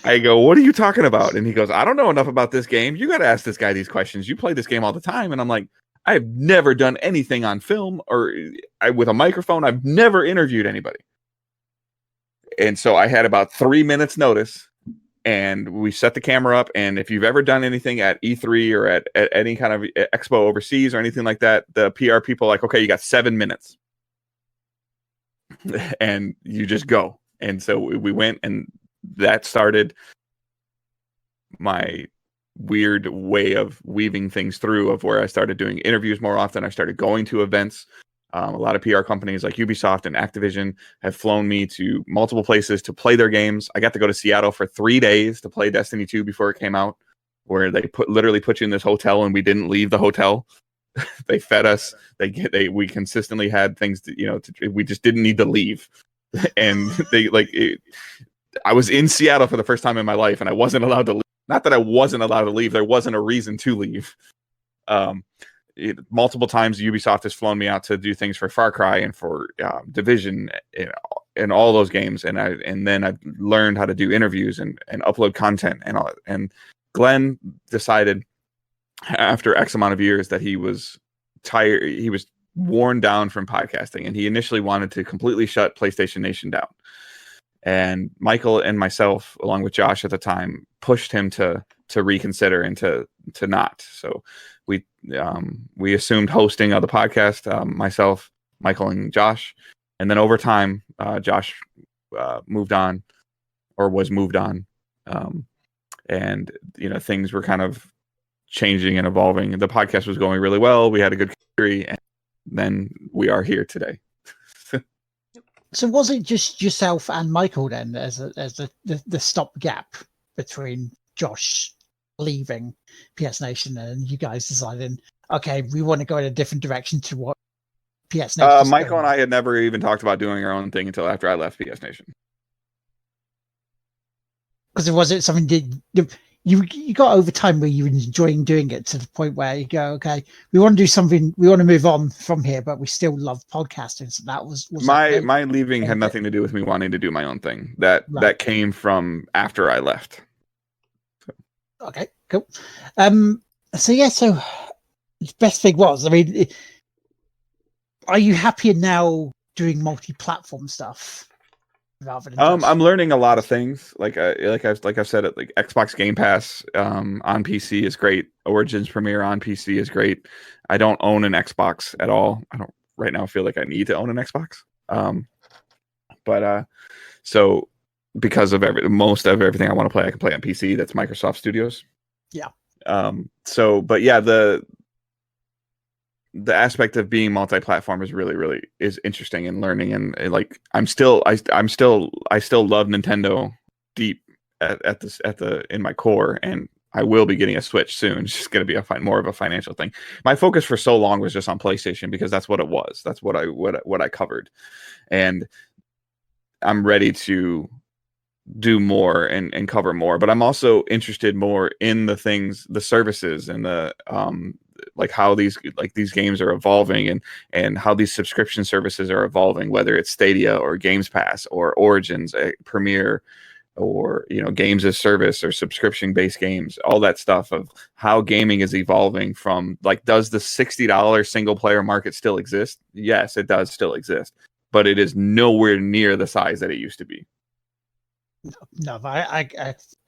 I go, what are you talking about? And he goes, I don't know enough about this game. You got to ask this guy these questions. You play this game all the time. And I'm like, I've never done anything on film or with a microphone. I've never interviewed anybody. And so I had about 3 minutes notice, and we set the camera up. And if you've ever done anything at E3 or at any kind of expo overseas or anything like that, the PR people are like, okay, you got 7 minutes and you just go. And so we went, and that started my weird way of weaving things through, of where I started doing interviews more often. I started going to events. A lot of PR companies like Ubisoft and Activision have flown me to multiple places to play their games. I got to go to Seattle for 3 days to play Destiny 2 before it came out, where they literally put you in this hotel, and we didn't leave the hotel. They fed us. We consistently had things we just didn't need to leave. And I was in Seattle for the first time in my life, and I wasn't allowed to leave. Not that I wasn't allowed to leave. There wasn't a reason to leave. Multiple times Ubisoft has flown me out to do things for Far Cry and for Division and all those games, and then I've learned how to do interviews and upload content and all. And Glenn decided after X amount of years that he was tired, he was worn down from podcasting, and he initially wanted to completely shut PlayStation Nation down. And Michael and myself, along with Josh at the time, pushed him to reconsider and to not. So we assumed hosting of the podcast, myself, Michael, and Josh. And then over time, Josh moved on, or was moved on. And things were kind of changing and evolving. The podcast was going really well. We had a good history, and then we are here today. So was it just yourself and Michael then as the stopgap between Josh leaving PS Nation and you guys deciding, okay, we want to go in a different direction to what PS Nation? Michael and I had never even talked about doing our own thing until after I left PS Nation. Because was it something you got over time where you were enjoying doing it to the point where you go, okay, we want to do something, we want to move on from here, but we still love podcasting. So that was my leaving had nothing to do with me wanting to do my own thing. That came from after I left. Okay, cool. So the best thing was, I mean, are you happier now doing multi-platform stuff rather than just... I'm learning a lot of things. Like I've said it, like Xbox Game Pass on PC is great. Origins Premiere on PC is great. I don't own an Xbox at all. I don't right now feel like I need to own an Xbox. So because of most of everything I want to play, I can play on PC. That's Microsoft Studios. Yeah. But yeah, the aspect of being multi-platform is really is interesting and learning, and like I still love Nintendo deep at the in my core, and I will be getting a Switch soon. It's just going to be more of a financial thing. My focus for so long was just on PlayStation because that's what it was. That's what I covered, and I'm ready to do more and cover more. But I'm also interested more in the things, the services, and the like how these games are evolving, and how these subscription services are evolving, whether it's Stadia or Games Pass or Origins, Premiere, or games as service or subscription based games, all that stuff of how gaming is evolving from, like, does the $60 single player market still exist? Yes, it does still exist, but it is nowhere near the size that it used to be. No, I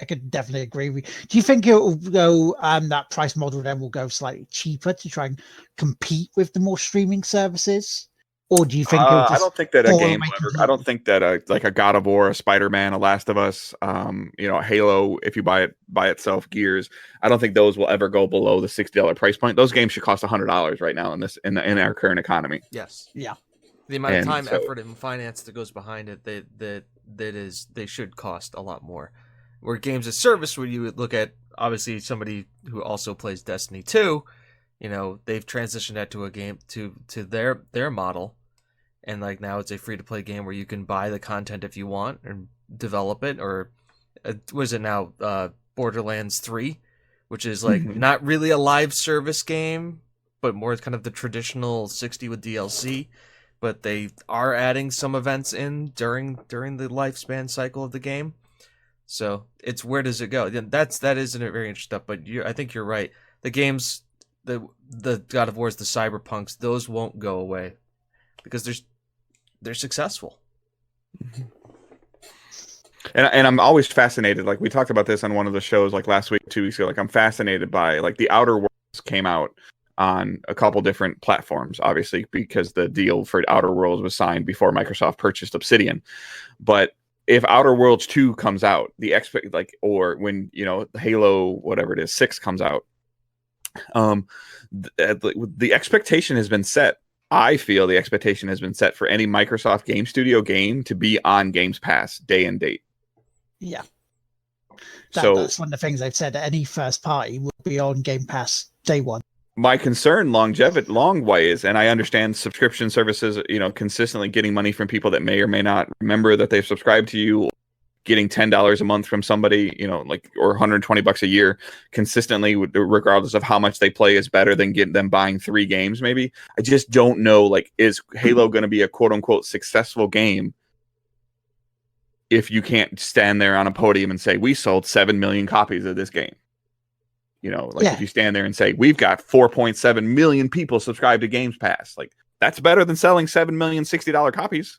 could definitely agree with you. Do you think it will go that price model then will go slightly cheaper to try and compete with the more streaming services? Or do you think it'll just I don't think that a fall game away will ever, completely? I don't think that like a God of War, a Spider-Man, a Last of Us, Halo, if you buy it by itself, Gears, I don't think those will ever go below the $60 price point. Those games should cost $100 right now in our current economy. Yes. Yeah. The amount of time, effort, and finance that goes behind it, they should cost a lot more. Where games as service, where you would look at, obviously, somebody who also plays Destiny 2, they've transitioned that to a game to their model, and like now it's a free to play game where you can buy the content if you want and develop it. Or was it now Borderlands 3, which is like not really a live service game, but more kind of the traditional 60 with DLC. But they are adding some events in during the lifespan cycle of the game. So it's, where does it go? That isn't very interesting stuff. But I think you're right. The games, the God of Wars, the Cyberpunks, those won't go away because they're successful. And I'm always fascinated. Like we talked about this on one of the shows like last week, 2 weeks ago. Like I'm fascinated by, like, the Outer Worlds came out on a couple different platforms, obviously, because the deal for Outer Worlds was signed before Microsoft purchased Obsidian. But if Outer Worlds 2 comes out, or when Halo, whatever it is, 6 comes out, the expectation has been set. I feel the expectation has been set for any Microsoft Game Studio game to be on Games Pass day and date. Yeah. That's one of the things they've said. Any first party will be on Game Pass day one. My concern long ways, and I understand subscription services, consistently getting money from people that may or may not remember that they've subscribed to you, getting $10 a month from somebody, or $120 a year consistently, regardless of how much they play, is better than getting them buying 3 games. Maybe. I just don't know. Like, is Halo going to be a quote unquote successful game if you can't stand there on a podium and say, we sold 7 million copies of this game? If you stand there and say, we've got 4.7 million people subscribed to Games Pass, like, that's better than selling 7 million $60 copies,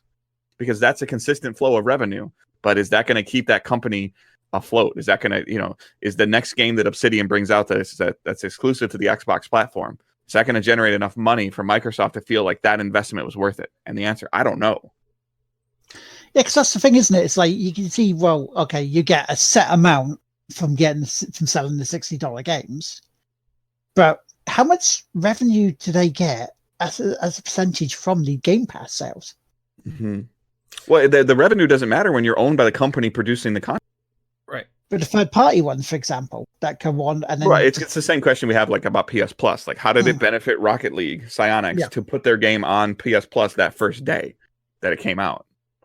because that's a consistent flow of revenue. But is that going to keep that company afloat? Is that going to, is the next game that Obsidian brings out that's exclusive to the Xbox platform, is that going to generate enough money for Microsoft to feel like that investment was worth it? And the answer, I don't know. Yeah, because that's the thing, isn't it? It's like, you can see, well, okay, you get a set amount from selling the $60 games, but how much revenue do they get as a percentage from the Game Pass sales? Mm-hmm. Well, the revenue doesn't matter when you're owned by the company producing the content, right? But the third party ones, for example, that come on, and then right, it's the same question we have like about PS Plus. Like, how did it benefit Rocket League, Psyonix, to put their game on PS Plus that first day that it came out?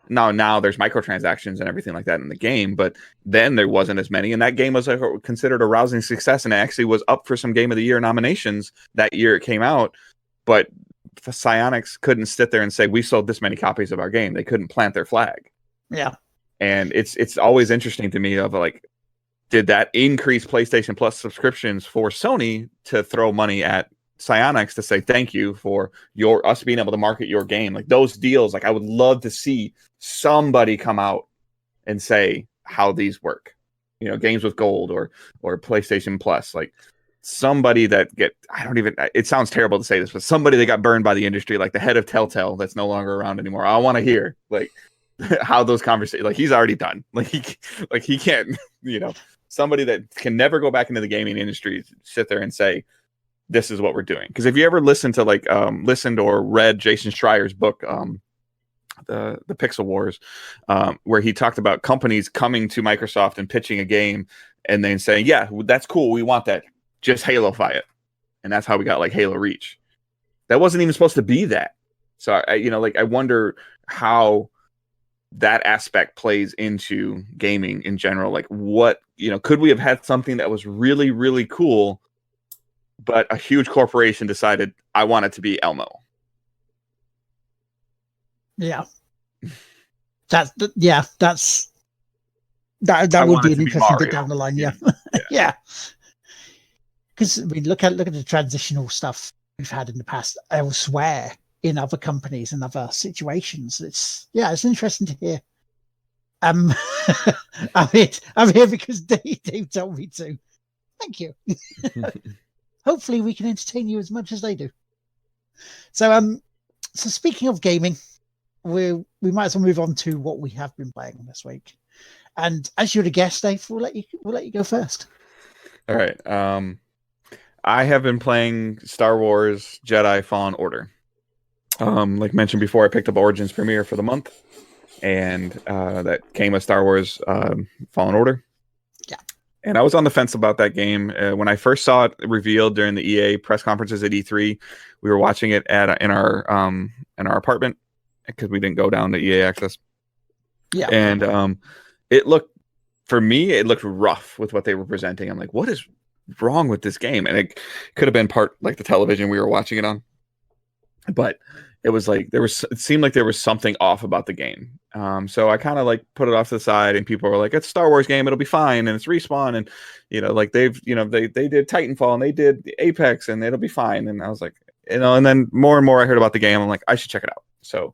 Now there's microtransactions and everything like that in the game, but then there wasn't as many, and that game was considered a rousing success, and it actually was up for some Game of the Year nominations that year it came out. But Psyonix couldn't sit there and say, we sold this many copies of our game. They couldn't plant their flag. Yeah. And it's always interesting to me of, like, did that increase PlayStation Plus subscriptions for Sony to throw money at Psyonix to say thank you for us being able to market your game? Like those deals, like I would love to see somebody come out and say how these work. You know, games with gold or PlayStation Plus, like somebody that it sounds terrible to say this, but somebody that got burned by the industry, like the head of Telltale that's no longer around anymore. I want to hear like how those conversations, like he's already done. Like he can't, you know, somebody that can never go back into the gaming industry sit there and say, this is what we're doing. Because if you ever listened or read Jason Schreier's book, the Pixel Wars, where he talked about companies coming to Microsoft and pitching a game and then saying, yeah, that's cool, we want that, just Halo-fy it. And that's how we got like Halo Reach. That wasn't even supposed to be that. So I wonder how that aspect plays into gaming in general. Like what, could we have had something that was really, really cool, but a huge corporation decided I want it to be Elmo? Yeah. That would be an interesting bit down the line. Yeah. Yeah. Because I mean, look at the transitional stuff we've had in the past elsewhere in other companies and other situations. It's interesting to hear. I'm here because Dave told me to. Thank you. Hopefully we can entertain you as much as they do. So speaking of gaming, we might as well move on to what we have been playing this week. And as you're the guest, Dave, we'll let you go first. All right. I have been playing Star Wars Jedi Fallen Order. Like mentioned before, I picked up Origins Premiere for the month, and that came with Star Wars Fallen Order. Yeah. And I was on the fence about that game. When I first saw it revealed during the EA press conferences at E3, we were watching it in our apartment because we didn't go down to EA Access. Yeah. And it looked rough with what they were presenting. I'm like, what is wrong with this game? And it could have been part like the television we were watching it on, but it was like it seemed like there was something off about the game. So I kind of like put it off to the side, and people were like, it's a Star Wars game, it'll be fine, and it's Respawn, and like they did Titanfall and they did Apex, and it'll be fine. And I was like, and then more and more I heard about the game, I'm like, I should check it out. So,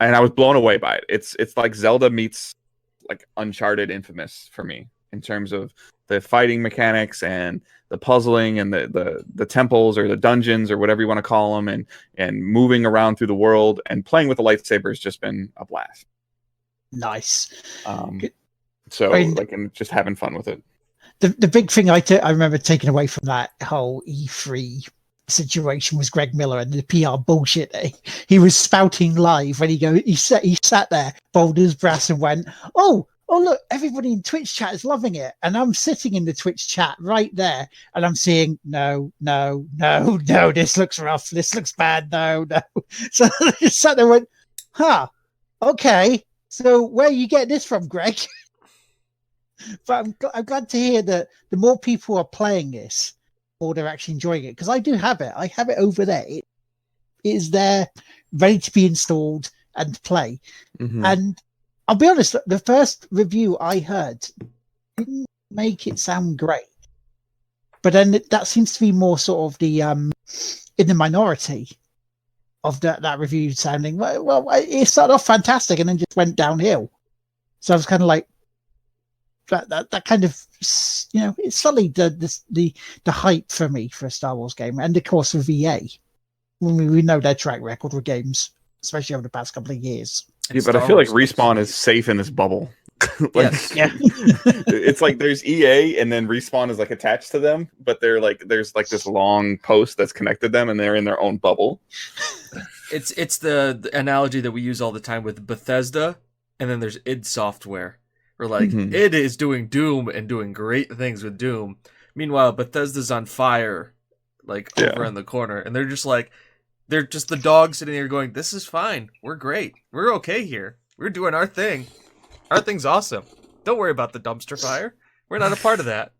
and I was blown away by it. It's like Zelda meets like Uncharted Infamous for me in terms of the fighting mechanics and the puzzling and the temples or the dungeons or whatever you want to call them, and moving around through the world and playing with the lightsaber has just been a blast. Nice. So I'm just having fun with it. The big thing I remember taking away from that whole E3 situation was Greg Miller and the PR bullshit that he was spouting live when he sat there, bold as brass, and went, oh look, everybody in Twitch chat is loving it, and I'm sitting in the Twitch chat right there, and I'm seeing no, this looks rough, this looks bad, no. So I just sat there and went, okay, so where you get this from, Greg? But I'm glad to hear that the more people are playing this, or they're actually enjoying it, because I do have it. I have it over there. It is there, ready to be installed and play. Mm-hmm. And I'll be honest, the first review I heard didn't make it sound great. But then that seems to be more sort of the in the minority of that review sounding, well, it started off fantastic and then just went downhill. So I was kind of like, that kind of, it's suddenly the hype for me for a Star Wars game. And of course with EA, we know their track record with games, especially over the past couple of years. Yeah, but I feel like Respawn is safe in this bubble. It's like there's EA and then Respawn is like attached to them, but there's like this long post that's connected them, and they're in their own bubble. It's the analogy that we use all the time with Bethesda, and then there's id Software. We're like, id is doing Doom and doing great things with Doom. Meanwhile, Bethesda's on fire, like over in the corner, and they're just the dog sitting there going, this is fine. We're great. We're okay here. We're doing our thing. Our thing's awesome. Don't worry about the dumpster fire. We're not a part of that.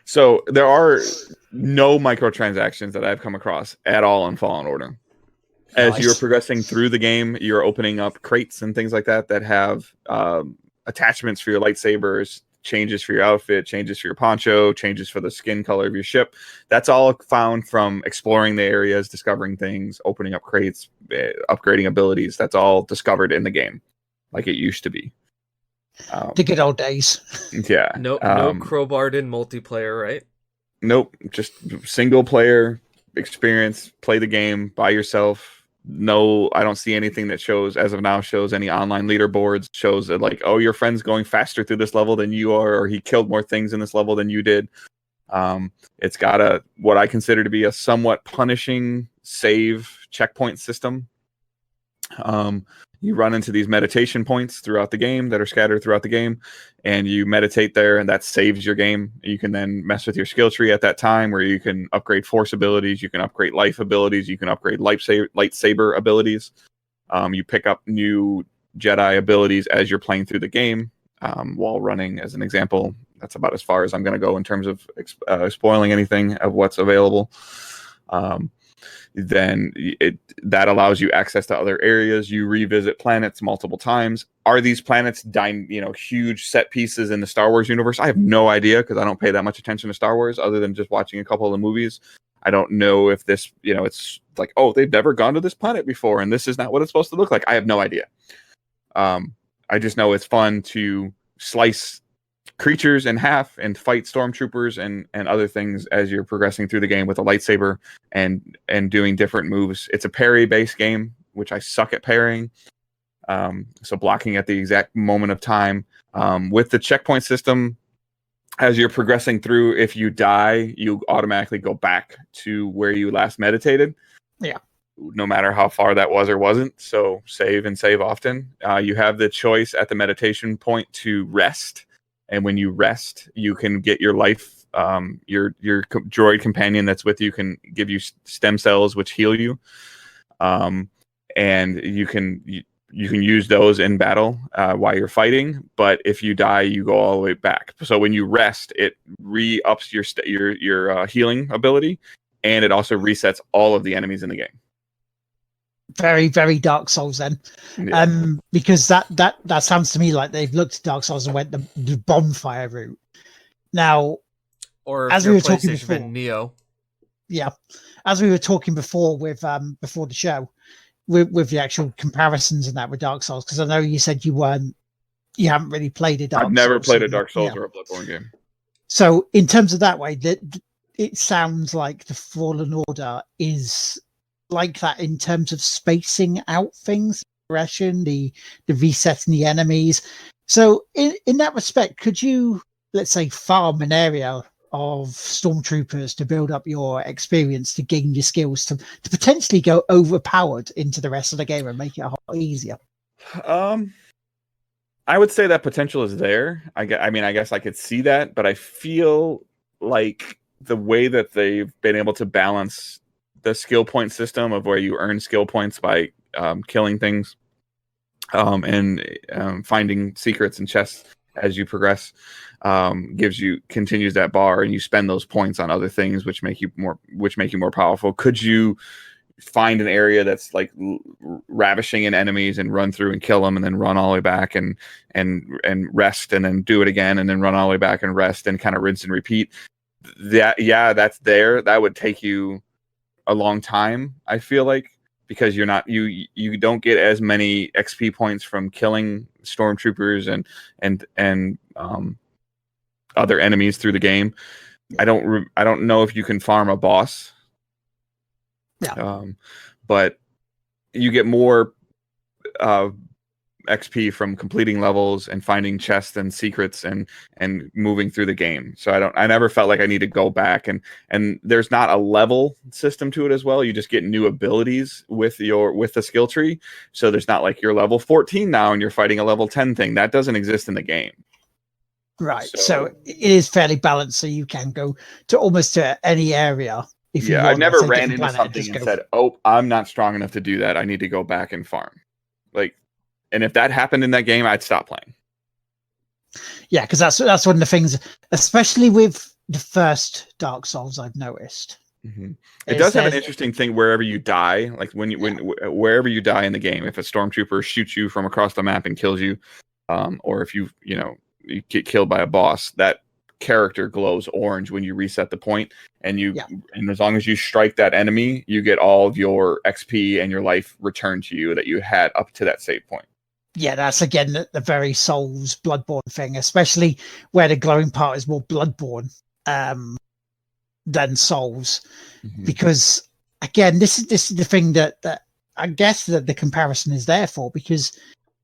So there are no microtransactions that I've come across at all in Fallen Order. As you're progressing through the game, you're opening up crates and things like that have attachments for your lightsabers changes for your outfit, changes for your poncho, changes for the skin color of your ship. That's all found from exploring the areas, discovering things, opening up crates, upgrading abilities. That's all discovered in the game, like it used to be. The good old days. Yeah. No crowbarred in multiplayer, right? Nope. Just single player experience. Play the game by yourself. No, I don't see anything that shows, as of now, shows any online leaderboards, shows that like, oh, your friend's going faster through this level than you are, or he killed more things in this level than you did. It's got what I consider to be a somewhat punishing save checkpoint system. You run into these meditation points throughout the game that are scattered throughout the game, and you meditate there, and that saves your game. You can then mess with your skill tree at that time, where you can upgrade force abilities, you can upgrade life abilities, you can upgrade lightsaber abilities. You pick up new Jedi abilities as you're playing through the game while running, as an example. That's about as far as I'm going to go in terms of spoiling anything of what's available. Then that allows you access to other areas. You revisit planets multiple times. Are these planets huge set pieces in the Star Wars universe? I have no idea, because I don't pay that much attention to Star Wars other than just watching a couple of the movies. I don't know if this, it's like, oh, they've never gone to this planet before and this is not what it's supposed to look like. I have no idea. I just know it's fun to slice creatures in half and fight stormtroopers and other things as you're progressing through the game with a lightsaber and doing different moves. It's a parry based game, which I suck at parrying. So blocking at the exact moment of time. With the checkpoint system, as you're progressing through, if you die, you automatically go back to where you last meditated. Yeah. No matter how far that was or wasn't. So save and save often. You have the choice at the meditation point to rest. And when you rest, you can get your life, your droid companion that's with you can give you stem cells, which heal you. And you can use those in battle while you're fighting. But if you die, you go all the way back. So when you rest, it re-ups your healing ability, and it also resets all of the enemies in the game. Very, very Dark Souls then. Yeah. Because that sounds to me like they've looked at Dark Souls and went the bonfire route. Now, or as we were talking before, Neo. Yeah, as we were talking before with before the show, with the actual comparisons and that with Dark Souls, because I know you said you haven't really played a Dark Souls. I've never played a Dark Souls or a Bloodborne game. So in terms of that way, it sounds like the Fallen Order is like that in terms of spacing out things, progression, the resetting the enemies. So in that respect, could you, let's say, farm an area of stormtroopers to build up your experience, to gain your skills, to potentially go overpowered into the rest of the game and make it a lot easier? I would say that potential is there. I guess I could see that, but I feel like the way that they've been able to balance the skill point system of where you earn skill points by killing things and finding secrets and chests as you progress continues that bar, and you spend those points on other things which make you more powerful. Could you find an area that's like ravishing in enemies and run through and kill them and then run all the way back and rest and then do it again and then run all the way back and rest and kind of rinse and repeat? That's there. That would take you a long time, I feel like, because you don't get as many XP points from killing stormtroopers and other enemies through the game. I don't know if you can farm a boss. Yeah. But you get more XP from completing levels and finding chests and secrets and moving through the game. So I never felt like I need to go back, and there's not a level system to it as well. You just get new abilities with the skill tree. So there's not like you're level 14 now and you're fighting a level 10 thing. That doesn't exist in the game. Right. So it is fairly balanced, so you can go to almost to any area. I've never ran into something and said, "Oh, I'm not strong enough to do that. I need to go back and farm." And if that happened in that game, I'd stop playing. Yeah, because that's one of the things, especially with the first Dark Souls, I've noticed. Mm-hmm. It does have an interesting thing wherever you die, like wherever you die in the game. If a stormtrooper shoots you from across the map and kills you, or if you you get killed by a boss, that character glows orange when you reset the point, and and as long as you strike that enemy, you get all of your XP and your life returned to you that you had up to that save point. Yeah, that's again the very Souls Bloodborne thing, especially where the glowing part is more Bloodborne than Souls, because again, this is the thing that I guess that the comparison is there for, because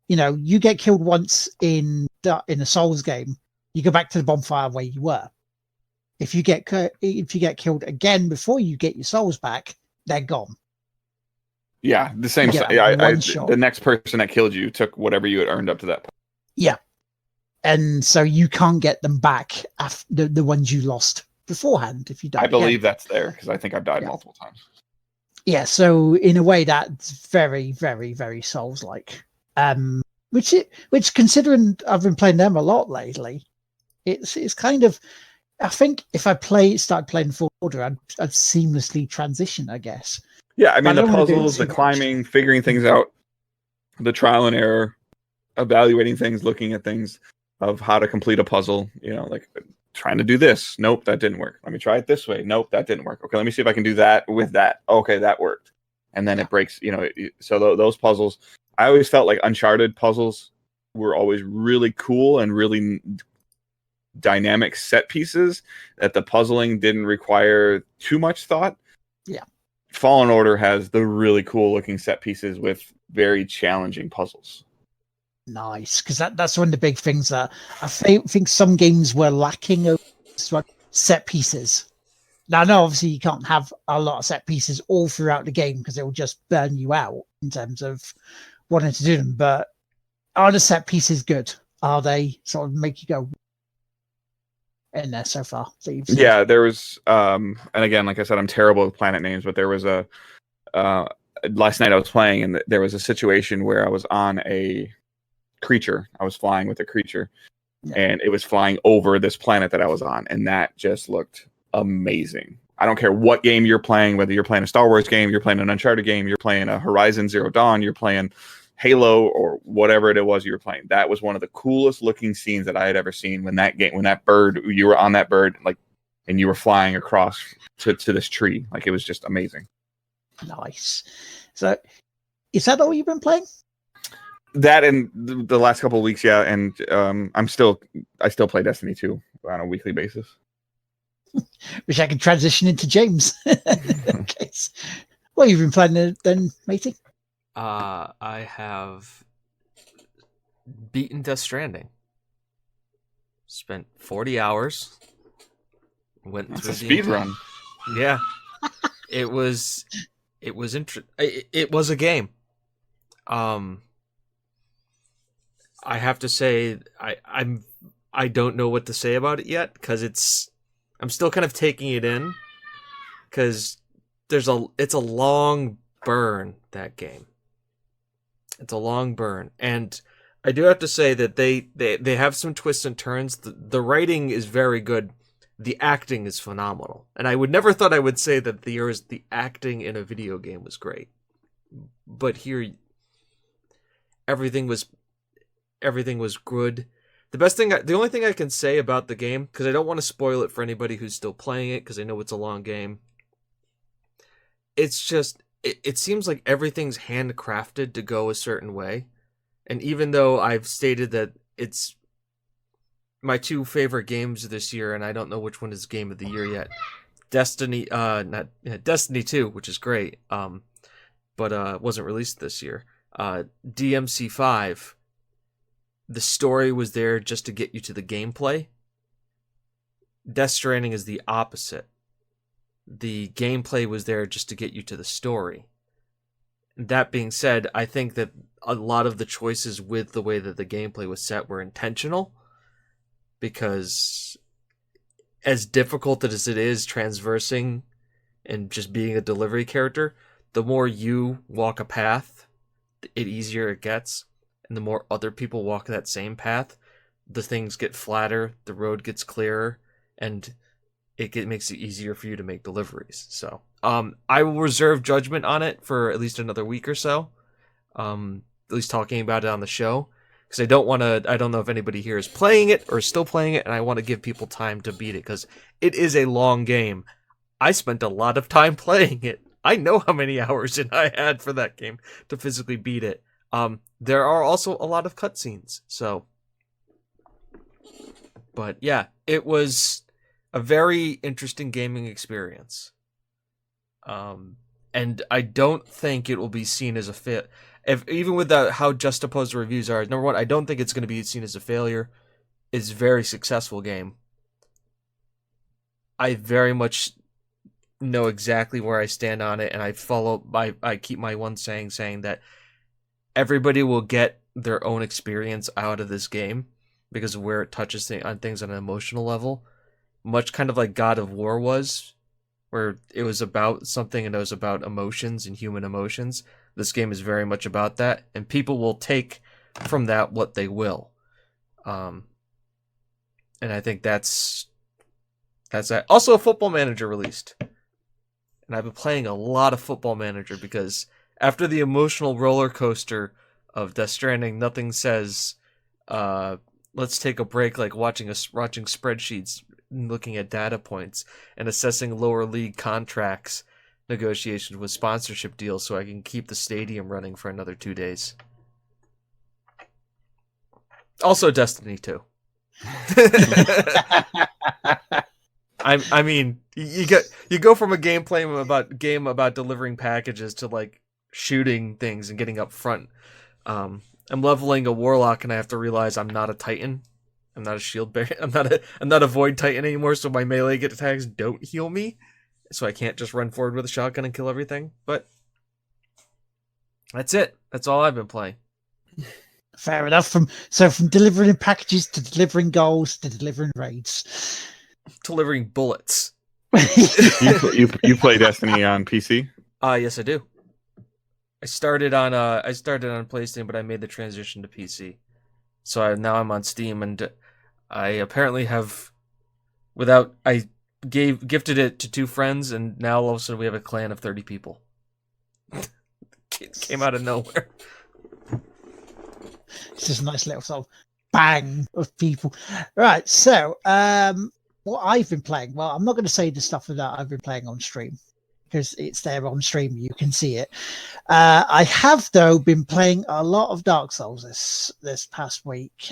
you get killed once in a Souls game, you go back to the bonfire where you were. If you get killed again before you get your souls back, they're gone. Yeah, the same. The next person that killed you took whatever you had earned up to that point. Yeah, and so you can't get them back after the ones you lost beforehand if you die. I believe that's there because I think I've died multiple times. Yeah, so in a way that's very, very, very Souls-like. Which considering I've been playing them a lot lately, it's kind of, I think if I started playing Full Order, I'd seamlessly transition, I guess. Yeah, I mean, the puzzles, the climbing, figuring things out, the trial and error, evaluating things, looking at things of how to complete a puzzle, like trying to do this. Nope, that didn't work. Let me try it this way. Nope, that didn't work. Okay, let me see if I can do that with that. Okay, that worked. And then it breaks, so those puzzles, I always felt like Uncharted puzzles were always really cool and really dynamic set pieces that the puzzling didn't require too much thought. Yeah. Fallen Order has the really cool looking set pieces with very challenging puzzles. Nice, because that's one of the big things that I think some games were lacking of set pieces. Now, no, obviously you can't have a lot of set pieces all throughout the game because it will just burn you out in terms of wanting to do them. But are the set pieces good? Are they sort of make you go in there so far? Yeah, there was, and again, like I said, I'm terrible with planet names, but there was last night I was playing and there was a situation where I was on a creature. I was flying with a creature and it was flying over this planet that I was on. And that just looked amazing. I don't care what game you're playing, whether you're playing a Star Wars game, you're playing an Uncharted game, you're playing a Horizon Zero Dawn, you're playing Halo or whatever it was you were playing. That was one of the coolest looking scenes that I had ever seen when that bird, you were on that bird, and you were flying across to this tree. Like, it was just amazing. Nice. So is that all you've been playing? That and the last couple of weeks, yeah. And I still play Destiny 2 on a weekly basis. Wish I could transition into James. Okay. What have you been playing then, matey? I have beaten Death Stranding. Spent 40 hours. That's a speed run. Yeah, it was it was a game. I have to say I don't know what to say about it yet because I'm still kind of taking it in because it's a long burn, that game. It's a long burn, and I do have to say that they have some twists and turns. The writing is very good. The acting is phenomenal, and I would never thought I would say that the acting in a video game was great, but here everything was good. The only thing I can say about the game, because I don't want to spoil it for anybody who's still playing it, because I know it's a long game. It's just it seems like everything's handcrafted to go a certain way, and even though I've stated that it's my two favorite games this year, and I don't know which one is game of the year yet. Destiny 2, which is great, but wasn't released this year. DMC 5, the story was there just to get you to the gameplay. Death Stranding is the opposite. The gameplay was there just to get you to the story. That being said, I think that a lot of the choices with the way that the gameplay was set were intentional, because as difficult as it is transversing and just being a delivery character, the more you walk a path, the easier it gets. And the more other people walk that same path, the things get flatter, the road gets clearer, and it makes it easier for you to make deliveries. So I will reserve judgment on it for at least another week or so, at least talking about it on the show. because I don't want to. I don't know if anybody here is playing it or still playing it, and I want to give people time to beat it because it is a long game. I spent a lot of time playing it. I know how many hours I had for that game to physically beat it. There are also a lot of cutscenes, so. But yeah, it was a very interesting gaming experience. And I don't think it will be seen as a fail. Even with how juxtaposed the reviews are, number one, I don't think it's going to be seen as a failure. It's a very successful game. I very much know exactly where I stand on it, and I keep my one saying that everybody will get their own experience out of this game because of where it touches on things on an emotional level, much kind of like God of War was, where it was about something and it was about emotions and human emotions. This game is very much about that, and people will take from that what they will. And I think that's that. Also, a Football Manager released. And I've been playing a lot of Football Manager because after the emotional roller coaster of Death Stranding, nothing says, let's take a break like watching spreadsheets, looking at data points, and assessing lower league contracts negotiations with sponsorship deals so I can keep the stadium running for another 2 days. Also Destiny 2. I mean, you go from a game about delivering packages to like shooting things and getting up front. I'm leveling a warlock and I have to realize I'm not a titan. I'm not a shield bearer. I'm not a void titan anymore, so my melee attacks don't heal me. So I can't just run forward with a shotgun and kill everything. But that's it. That's all I've been playing. Fair enough. From delivering packages to delivering goals to delivering raids. Delivering bullets. You play Destiny on PC? Yes, I do. I started on PlayStation, but I made the transition to PC. So now I'm on Steam, and I apparently have, gifted it to 2 friends, and now all of a sudden we have a clan of 30 people. It came out of nowhere. It's just a nice little sort of bang of people. Right, so what I've been playing, well, I'm not going to say the stuff that I've been playing on stream because it's there on stream, you can see it. I have, though, been playing a lot of Dark Souls this past week.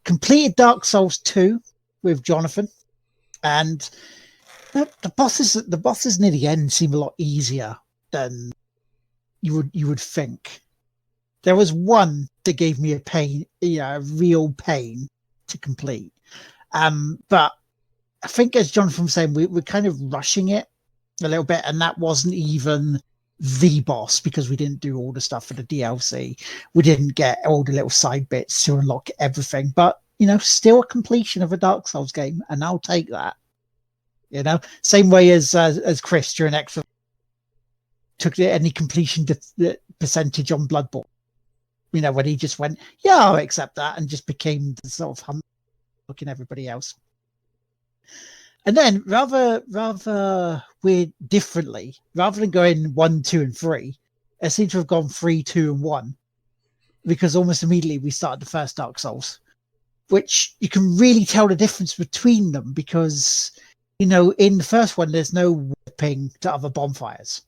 Completed Dark Souls 2 with Jonathan, and the bosses near the end seem a lot easier than you would think. There was one that gave me a real pain to complete. But I think, as Jonathan was saying, we're kind of rushing it a little bit, and that wasn't even the boss because we didn't do all the stuff for the DLC. We didn't get all the little side bits to unlock everything, but still a completion of a Dark Souls game, and I'll take that. Same way as Chris during X took any completion percentage on Bloodborne. When he just went, yeah, I'll accept that, and just became the sort of humble looking everybody else. And then rather weird differently, rather than going 1, 2, and 3, I seem to have gone 3, 2, and 1, because almost immediately we started the first Dark Souls, which you can really tell the difference between them because, in the first one, there's no whipping to other bonfires.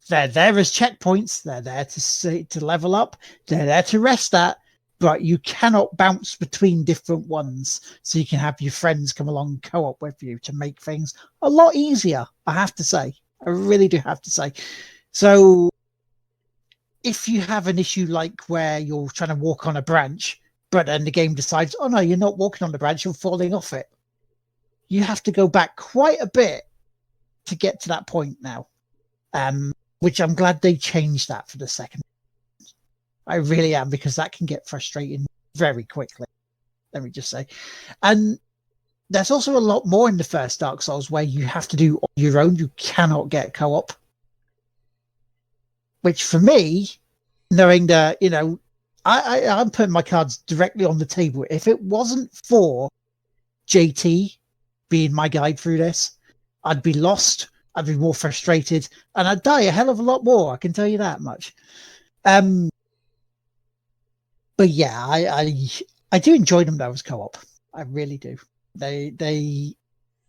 They're there as checkpoints. They're there to level up. They're there to rest at, but you cannot bounce between different ones. So you can have your friends come along co-op with you to make things a lot easier, I have to say. I really do have to say. So if you have an issue like where you're trying to walk on a branch, but then the game decides, oh no, you're not walking on the branch, you're falling off it. You have to go back quite a bit to get to that point now. Which I'm glad they changed that for the second. I really am, because that can get frustrating very quickly. Let me just say. And there's also a lot more in the first Dark Souls where you have to do on your own. You cannot get co-op. Which for me, knowing that, I'm putting my cards directly on the table. If it wasn't for JT being my guide through this, I'd be lost. I'd be more frustrated, and I'd die a hell of a lot more. I can tell you that much. But But yeah, I do enjoy them though as co-op. I really do. They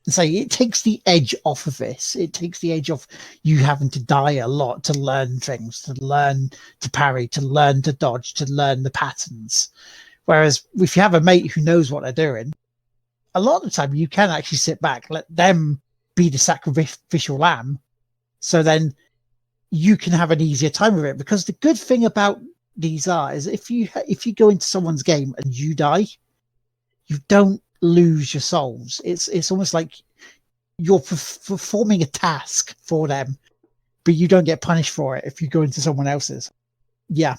say it takes the edge off of this. It takes the edge off you having to die a lot to learn things, to learn to parry, to learn to dodge, to learn the patterns. Whereas if you have a mate who knows what they're doing, a lot of the time you can actually sit back, let them be the sacrificial lamb. So then you can have an easier time with it. Because the good thing about these is if you go into someone's game and you die, you don't lose your souls. It's almost like you're performing a task for them, but you don't get punished for it if you go into someone else's. Yeah.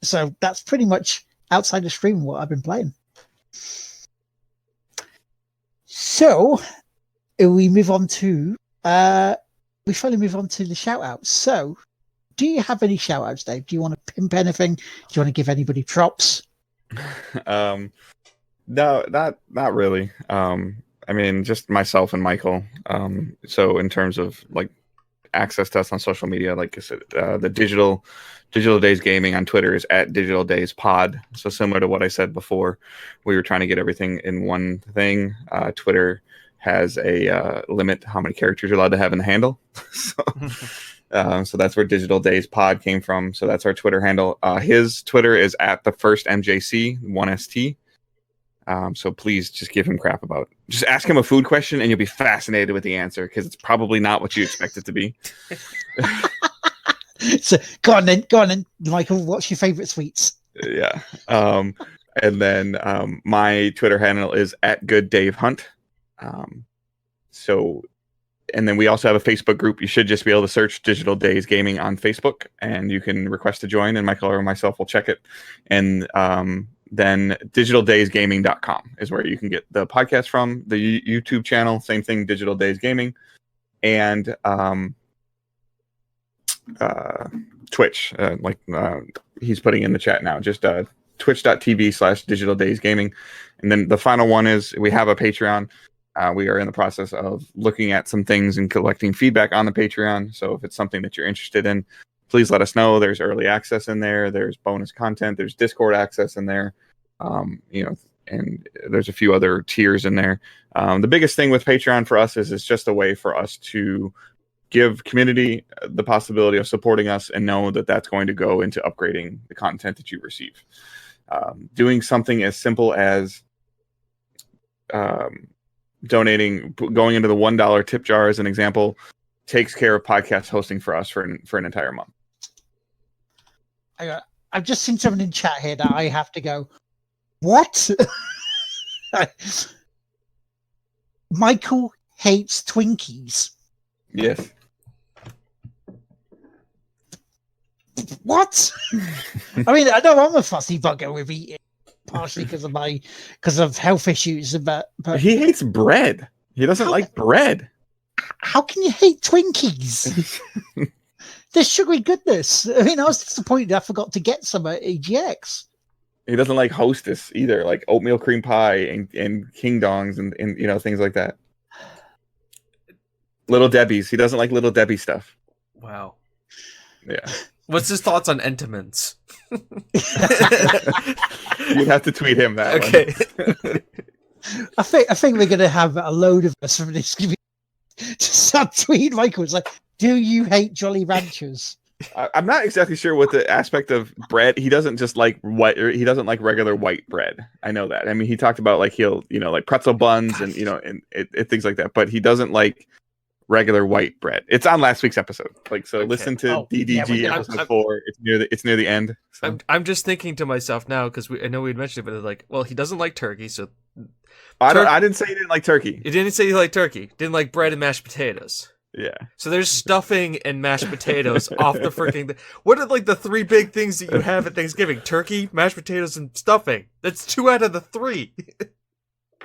So that's pretty much outside the stream what I've been playing. So we move on to we finally move on to the shout outs. So do you have any shout outs, Dave? Do you want to pimp anything? Do you want to give anybody props? No, not really. I mean, just myself and Michael. So in terms of like access to us on social media, like I said, the Digital Days Gaming on Twitter is at Digital Days Pod. So similar to what I said before, we were trying to get everything in one thing. Twitter has a limit how many characters you're allowed to have in the handle. So that's where Digital Days Pod came from. So that's our Twitter handle. His Twitter is at the first MJC 1ST. So please just give him crap about. Just ask him a food question, and you'll be fascinated with the answer because it's probably not what you expect it to be. So go on then, Michael. What's your favorite sweets? Yeah. And then my Twitter handle is at Good Dave Hunt. And then we also have a Facebook group. You should just be able to search Digital Days Gaming on Facebook, and you can request to join, and Michael or myself will check it. And then digitaldaysgaming.com is where you can get the podcast from. The YouTube channel, same thing, Digital Days Gaming. And Twitch, he's putting in the chat now, just twitch.tv/digitaldaysgaming. And then the final one is we have a Patreon. We are in the process of looking at some things and collecting feedback on the Patreon. So if it's something that you're interested in, please let us know. There's early access in there. There's bonus content. There's Discord access in there. And there's a few other tiers in there. The biggest thing with Patreon for us is it's just a way for us to give community the possibility of supporting us and know that that's going to go into upgrading the content that you receive. Doing something as simple as donating, going into the $1 tip jar as an example, takes care of podcast hosting for us for an entire month. I've just seen someone in chat here that I have to go, what? Michael hates Twinkies. Yes. What? I mean, I know I'm a fussy bugger with eating, partially because of health issues, but he hates bread. He doesn't like bread. How can you hate Twinkies? They're sugary goodness. I mean, I was disappointed I forgot to get some at EGX. He doesn't like Hostess either, like oatmeal cream pie and King Dongs and things like that. Little Debbie's. He doesn't like Little Debbie stuff. Wow. Yeah. What's his thoughts on Entenmann's? You'd have to tweet him that. Okay. I think we're gonna have a load of us from this. Just tweet Michael. It's like, do you hate Jolly Ranchers? I'm not exactly sure what the aspect of bread. He doesn't just like white. He doesn't like regular white bread. I know that. I mean, he talked about like he'll like pretzel buns and and things like that. But he doesn't like regular white bread. It's on last week's episode. So listen to DDG episode 4. It's near the end. So. I'm just thinking to myself now because I know we had mentioned it, but it's like, well, he doesn't like turkey, so I didn't say he didn't like turkey. He didn't say he liked turkey. Didn't like bread and mashed potatoes. Yeah. So there's stuffing and mashed potatoes off the freaking. What are the 3 big things that you have at Thanksgiving? Turkey, mashed potatoes, and stuffing. That's 2 out of the 3.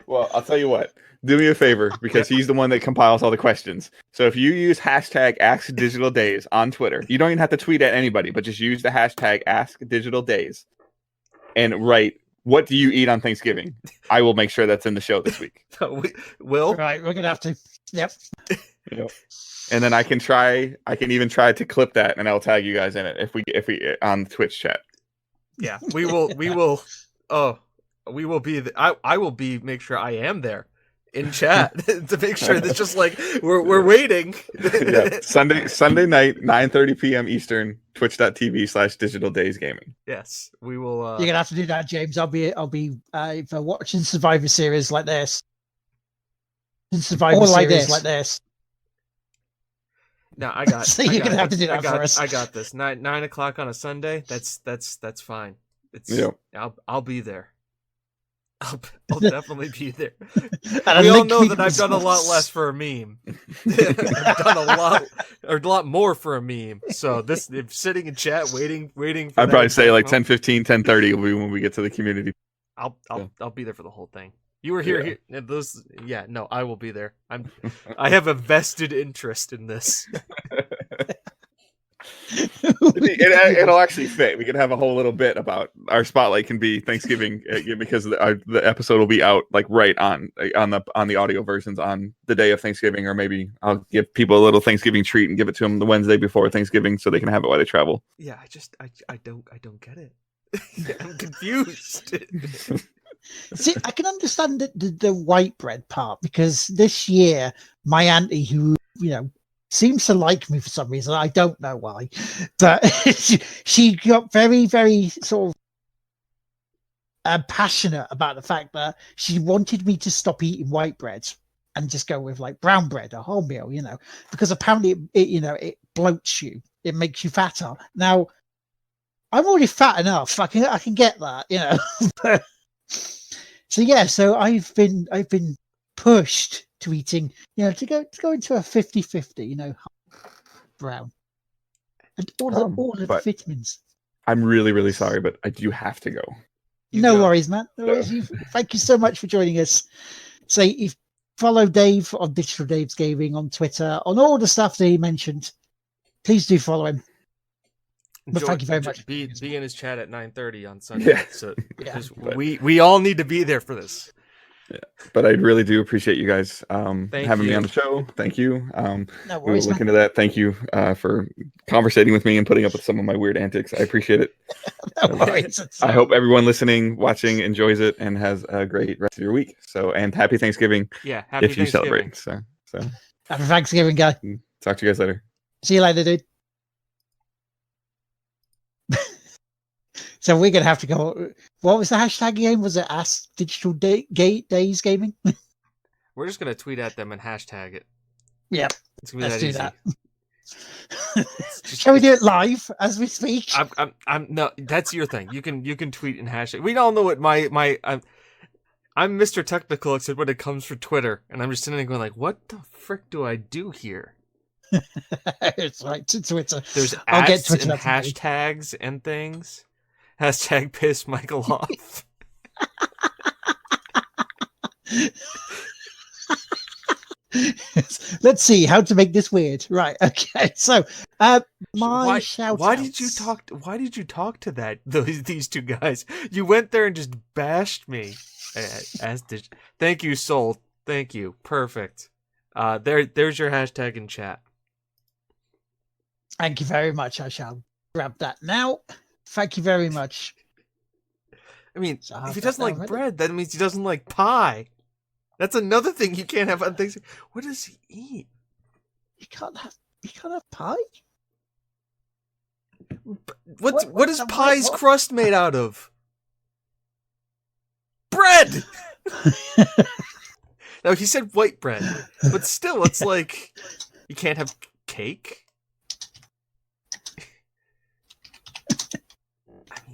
Well, I'll tell you what. Do me a favor, because he's the one that compiles all the questions. So if you use hashtag AskDigitalDays on Twitter, you don't even have to tweet at anybody, but just use the hashtag AskDigitalDays and write, what do you eat on Thanksgiving? I will make sure that's in the show this week. Will? Right, we're going to have to. Yep. And then I can even try to clip that, and I'll tag you guys in it if we on the Twitch chat. Yeah, we will. We will. Oh, we will be. I will be. Make sure I am there in chat to make sure that's just like we're waiting. Yeah, Sunday night, 9:30 p.m. Eastern, twitch.tv/DigitaldaysGaming. Yes, we will. You're gonna have to do that, James. I'll be for watching Survivor series like this. Survivor series like this. No, I got. So you're gonna have to do that for us. I got this. 9 o'clock on a Sunday. That's fine. I'll be there. I'll definitely be there. We all know that I've done a lot less for a meme. I've done a lot more for a meme. So this, if sitting in chat waiting for I'd probably say like 10:15, 10:30 will be when we get to the community. I'll be there for the whole thing. You were here. No, I will be there. I have a vested interest in this. It'll actually fit. We could have a whole little bit about our spotlight can be Thanksgiving because the episode will be out like right on the audio versions on the day of Thanksgiving, or maybe I'll give people a little Thanksgiving treat and give it to them the Wednesday before Thanksgiving so they can have it while they travel. Yeah, I don't get it. I'm confused. See, I can understand the white bread part, because this year my auntie, who seems to like me for some reason, I don't know why, but she got very, very sort of passionate about the fact that she wanted me to stop eating white bread and just go with like brown bread, a whole meal, because apparently it bloats you, it makes you fatter. Now, I'm already fat enough. I can get that, So yeah, so I've been pushed to eating, to go into a 50-50, brown, and all the vitamins. I'm really, really sorry, but I do have to go. No worries, man. No worries. Thank you so much for joining us. So if follow Dave on Digital Dave's Gaming on Twitter, on all the stuff that he mentioned, please do follow him. But thank you very much. Be in his chat at 9:30 on Sunday. Yeah. So we all need to be there for this. Yeah, but I really do appreciate you guys having me on the show. Thank you. No worries, we will look into that. Thank you for conversating with me and putting up with some of my weird antics. I appreciate it. No worries. I hope everyone listening, watching enjoys it and has a great rest of your week. And happy Thanksgiving. Yeah, happy if you Thanksgiving. celebrate. So happy Thanksgiving, guy. Talk to you guys later. See you later, dude. So we're gonna have to go. What was the hashtag game? Was it Ask Digital Days Gaming? We're just gonna tweet at them and hashtag it. Yeah, let's do that. Shall we do it live as we speak? I'm no. That's your thing. You can tweet and hashtag. We all know what I'm Mr. Technical except when it comes for Twitter, and I'm just sitting there going like, what the frick do I do here? It's like Twitter. There's ads and hashtags and things. Hashtag piss Michael off. Let's see how to make this weird. Right. Okay. So, shout. Why did you talk to these two guys? You went there and just bashed me. Thank you, Soul. Thank you. Perfect. There's your hashtag in chat. Thank you very much. I shall grab that now. Thank you very much. I mean, if he doesn't like bread, that means he doesn't like pie. That's another thing you can't have on Thanksgiving. What does he eat? You can't have pie? What is pie's crust made out of? Bread! No, he said white bread. But still, it's like, you can't have cake?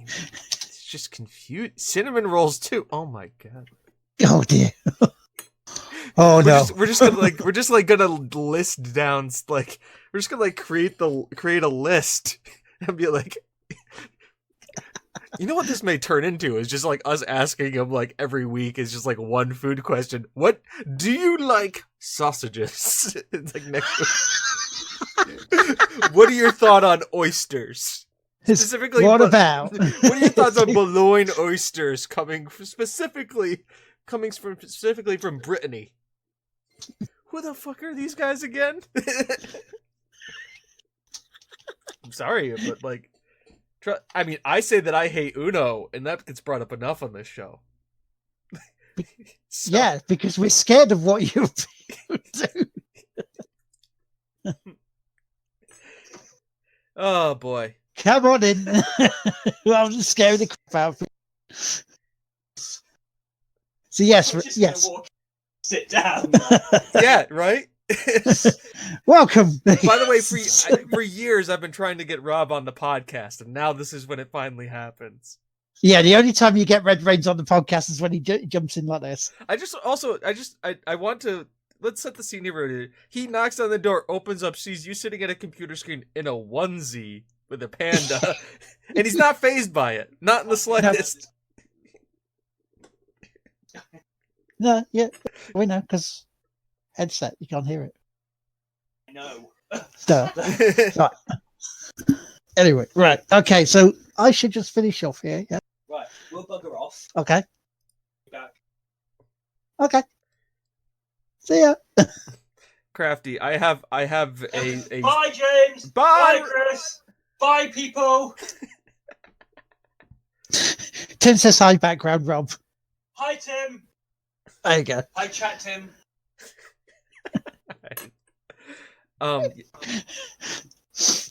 It's just confused. Cinnamon rolls too. Oh my god. Oh dear. Oh no. We're just gonna list down like we're just gonna create a list and be like, you know what this may turn into is just like us asking him like every week is just like one food question. What do you like sausages? It's like next week. What are your thoughts on oysters? Specifically, what about? What are your thoughts on Boulogne oysters coming specifically from Brittany? Who the fuck are these guys again? I'm sorry, but like, I mean, I say that I hate Uno, and that gets brought up enough on this show. So- Yeah, because we're scared of what you do. Oh boy. Come on in. I'm just scaring the crap out of you. So yes, I'm just yes. gonna walk, sit down. Yeah, right? Welcome. By the way, for years I've been trying to get Rob on the podcast, and now this is when it finally happens. Yeah, the only time you get Red Rains on the podcast is when he jumps in like this. I want to, let's set the scene here. He knocks on the door, opens up, sees you sitting at a computer screen in a onesie with a panda, and he's not fazed by it. Not in the slightest. No, yeah, we know, because headset, you can't hear it. I know. So, right. Anyway, right. Okay, so I should just finish off here. Yeah. Right, we'll bugger off. Okay. Be back. Okay. See ya. Crafty, I have a Bye, James. Bye! Bye, Chris. Bye, people. Tim says hi, background Rob. Hi, Tim. There you go. Hi, chat Tim.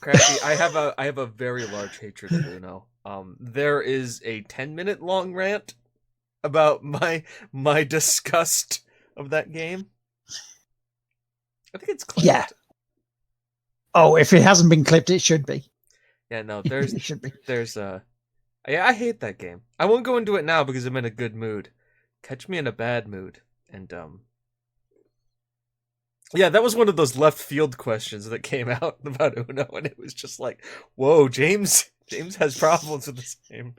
Crafty, I have a very large hatred of Uno. There is a 10-minute long rant about my disgust of that game. I think it's clipped. Yeah. Oh, if it hasn't been clipped, it should be. Yeah, no, It should be. Yeah, I hate that game. I won't go into it now because I'm in a good mood. Catch me in a bad mood. And yeah, that was one of those left field questions that came out about Uno, and it was just like, whoa, James has problems with this game.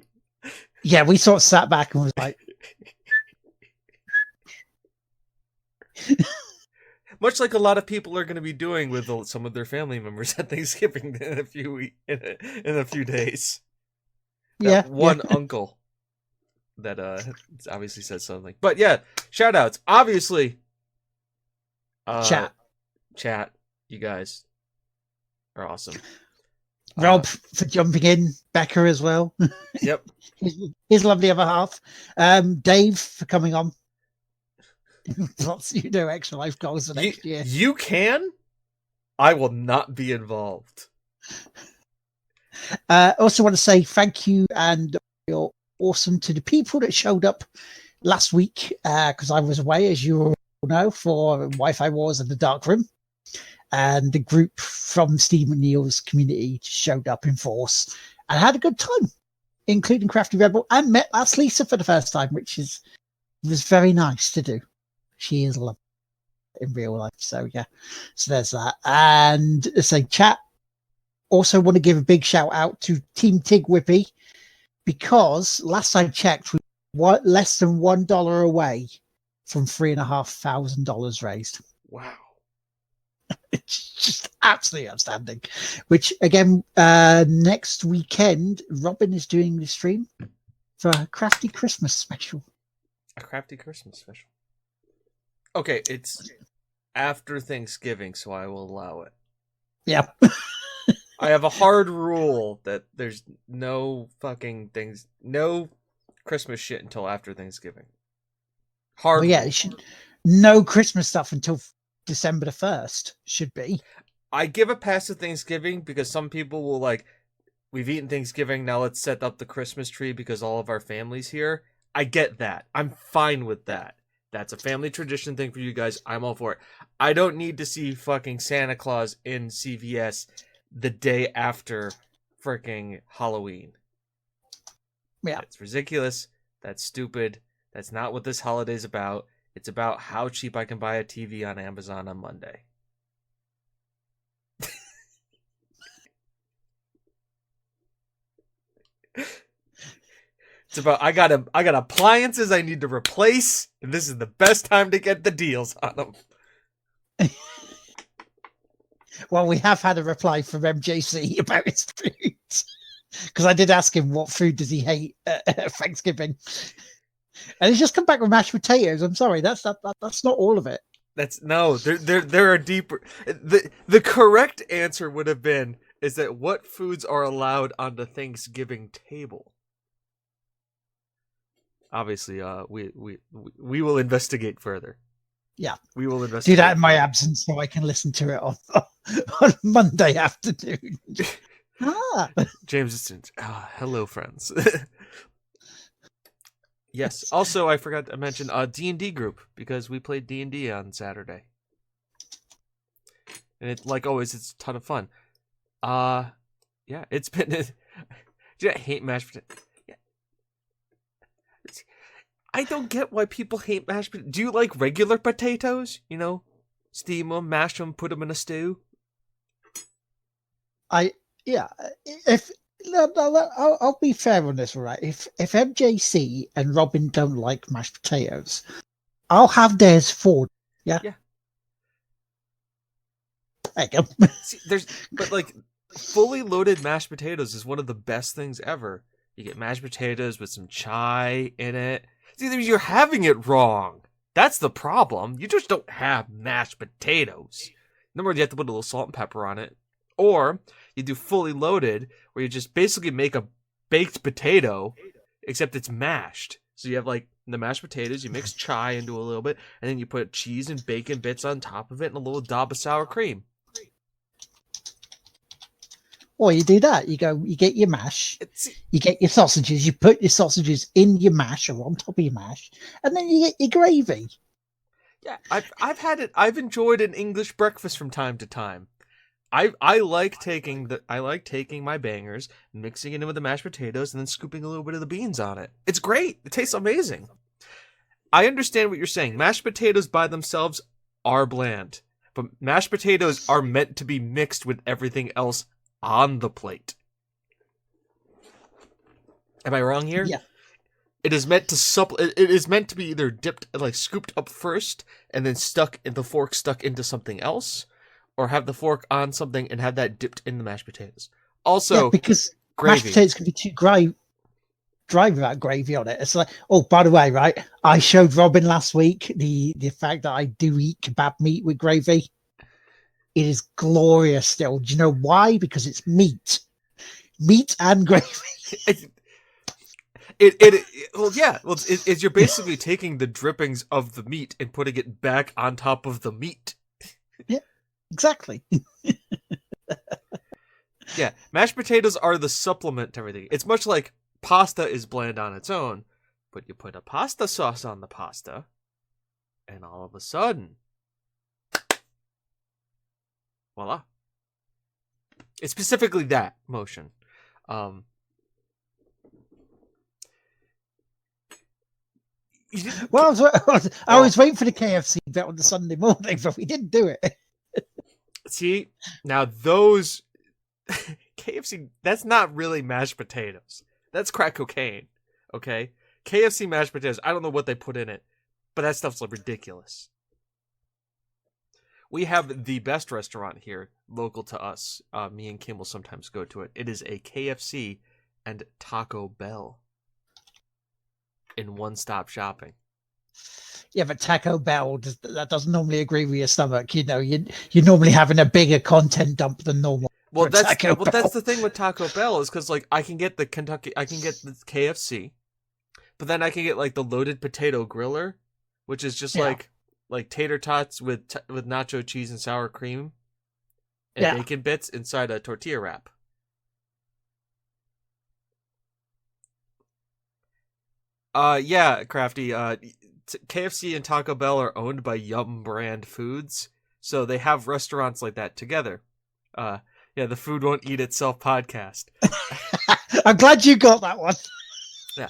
Yeah, we sort of sat back and was like, much like a lot of people are going to be doing with some of their family members at Thanksgiving in a few days. yeah, One uncle that obviously said something. But yeah, shout outs. Obviously, chat, you guys are awesome. Rob for jumping in, Becca as well. Yep. his lovely other half. Dave for coming on. Lots extra life goals for next year. You can. I will not be involved. Also want to say thank you and you're awesome to the people that showed up last week because I was away, as you all know, for Wi-Fi Wars and the Dark Room. And the group from Steve McNeil's community showed up in force and had a good time, including Crafty Rebel, and met last Lisa for the first time, which was very nice to do. She is lovely in real life. So yeah, so there's that. And say chat. Also want to give a big shout out to Team Tig Whippy, because last I checked, we were less than $1 away from $3,500 raised. Wow. It's just absolutely outstanding. Which again, next weekend, Robin is doing the stream for a Crafty Christmas special. A Crafty Christmas special. Okay, it's after Thanksgiving, so I will allow it. Yeah. I have a hard rule that there's no fucking things, no Christmas shit until after Thanksgiving. Hard. Well, yeah, rule. it should no Christmas stuff until December the 1st should be. I give a pass to Thanksgiving because some people will like, we've eaten Thanksgiving, now let's set up the Christmas tree because all of our family's here. I get that. I'm fine with that. That's a family tradition thing for you guys. I'm all for it. I don't need to see fucking Santa Claus in CVS the day after freaking Halloween. Yeah. It's ridiculous. That's stupid. That's not what this holiday's about. It's about how cheap I can buy a TV on Amazon on Monday. It's about I got appliances I need to replace, and this is the best time to get the deals on them. Well, we have had a reply from MJC about his food, because I did ask him what food does he hate at Thanksgiving, and he's just come back with mashed potatoes. I'm sorry, that's not all of it. That's no. There are deeper. The correct answer would have been is that what foods are allowed on the Thanksgiving table? Obviously, we will investigate further. Yeah. We will investigate. Do that in my absence so I can listen to it on Monday afternoon. James, hello, friends. Yes. Also, I forgot to mention D&D group, because we played D&D on Saturday. And it, like always, it's a ton of fun. Yeah, it's been. Do I hate mashed potatoes? Yeah. I don't get why people hate mashed potatoes. Do you like regular potatoes? You know, steam them, mash them, put them in a stew. If I'll be fair on this, all right? If MJC and Robin don't like mashed potatoes, I'll have theirs for. Yeah. There you go. See, but like fully loaded mashed potatoes is one of the best things ever. You get mashed potatoes with some chai in it. See, you're having it wrong. That's the problem. You just don't have mashed potatoes. In other words, you have to put a little salt and pepper on it. Or you do fully loaded, where you just basically make a baked potato, except it's mashed. So you have like the mashed potatoes, you mix chai into a little bit, and then you put cheese and bacon bits on top of it and a little dob of sour cream. Or you do that. You get your mash, you get your sausages, you put your sausages in your mash or on top of your mash, and then you get your gravy. Yeah, I've had it. I've enjoyed an English breakfast from time to time. I like taking my bangers and mixing it in with the mashed potatoes and then scooping a little bit of the beans on it. It's great. It tastes amazing. I understand what you're saying. Mashed potatoes by themselves are bland, but mashed potatoes are meant to be mixed with everything else on the plate. Am I wrong here? Yeah. It is meant to it is meant to be either dipped, like scooped up first and then the fork stuck into something else, or have the fork on something and have that dipped in the mashed potatoes. Also, because gravy. Mashed potatoes can be too dry without gravy on it. It's like, oh, by the way, right? I showed Robin last week the fact that I do eat kebab meat with gravy. It is glorious still. Do you know why? Because it's meat and gravy. It's you're basically taking the drippings of the meat and putting it back on top of the meat. Yeah, exactly. Yeah, mashed potatoes are the supplement to everything. It's much like pasta is bland on its own, but you put a pasta sauce on the pasta, and all of a sudden, voila. It's specifically that motion. I was waiting for the KFC bet on the Sunday morning, but we didn't do it. See, now those KFC, that's not really mashed potatoes. That's crack cocaine, okay? KFC mashed potatoes, I don't know what they put in it, but that stuff's like ridiculous. We have the best restaurant here, local to us. Me and Kim will sometimes go to it. It is a KFC and Taco Bell in one-stop shopping. Yeah, but Taco Bell, that doesn't normally agree with your stomach. You know, you're normally having a bigger content dump than normal. Well, that's the thing with Taco Bell is because like I can get the KFC, but then I can get like the loaded potato griller, which is just like tater tots with nacho cheese and sour cream and bacon bits inside a tortilla wrap. Yeah, Crafty. KFC and Taco Bell are owned by Yum brand foods, so they have restaurants like that together. Yeah, the Food Won't Eat Itself podcast. I'm glad you got that one. Yeah.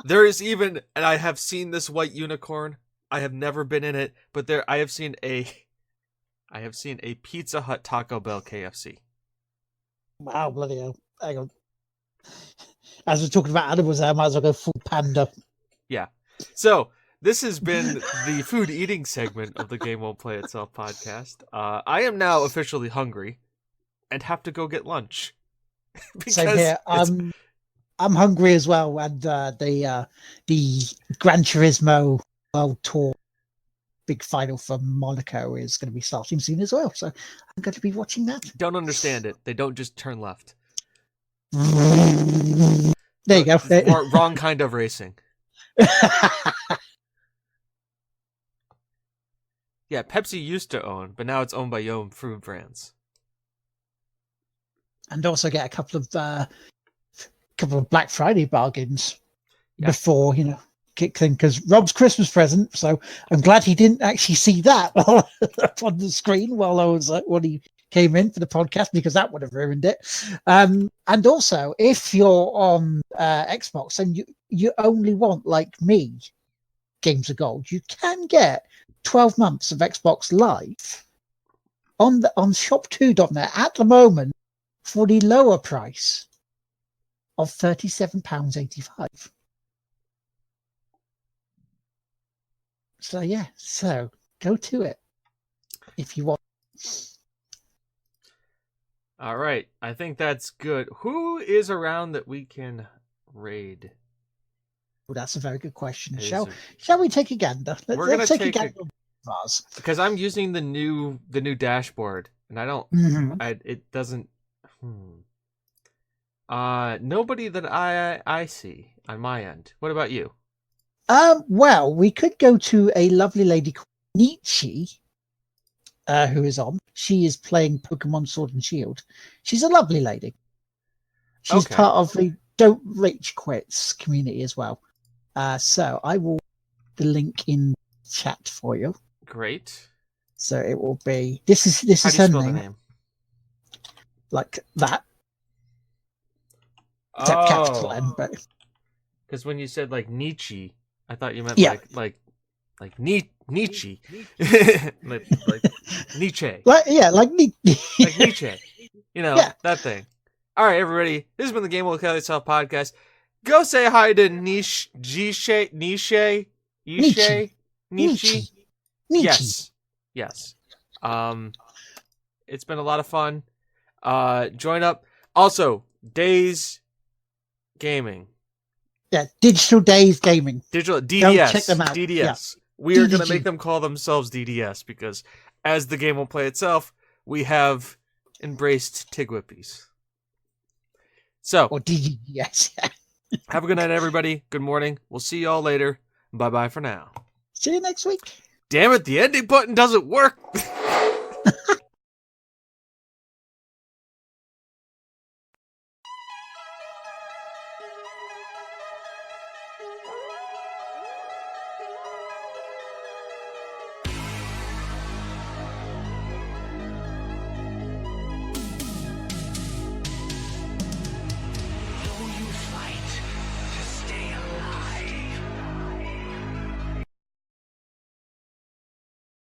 There is even, and I have seen this white unicorn. I have never been in it, but I have seen a Pizza Hut Taco Bell KFC. Wow, bloody hell. Hang on. As we're talking about animals, I might as well go full panda. Yeah. So this has been the food eating segment of the Game Won't Play Itself podcast. I am now officially hungry and have to go get lunch. Same here. I'm hungry as well, and the Gran Turismo World Tour big final for Monaco is going to be starting soon as well. So I'm going to be watching that. Don't understand it. They don't just turn left. There you go. Wrong kind of racing. Yeah, Pepsi used to own, but now it's owned by Yum Food Brands. And also get a couple of Black Friday bargains before, kick thing, because Rob's Christmas present. So I'm glad he didn't actually see that up on the screen while I was when he came in for the podcast, because that would have ruined it. And also, if you're on Xbox and you only want, like me, Games of Gold, you can get 12 months of Xbox Live on shop2.net at the moment for the lower price of £37.85. So go to it if you want. All right, I think that's good. Who is around that we can raid? Well, that's a very good question. Shall we take a gander? Let's take a gander. Because I'm using the new dashboard, and I don't. It doesn't. Nobody that I see on my end. What about you? Well, we could go to a lovely lady called Nietzsche, who is on. She is playing Pokemon Sword and Shield. She's a lovely lady. She's part of the Don't Rage Quits community as well. So I will put the link in chat for you. Great. So it will be this is her name. Like that. Except capital N, but because when you said like Nietzsche, I thought you meant like Nietzsche, like Nietzsche. Like like Nietzsche. That thing. All right, everybody. This has been the Game Will Kill Itself podcast. Go say hi to Nietzsche. Yes. It's been a lot of fun. Join up. Also, Days Gaming. Yeah, Digital Days Gaming. DDS. Go check them out. DDS. Yeah. We are going to make them call themselves DDS because as the game will play itself, we have embraced Tigwhippies. So, or DDS. Have a good night, everybody. Good morning. We'll see y'all later. Bye-bye for now. See you next week. Damn it, the ending button doesn't work.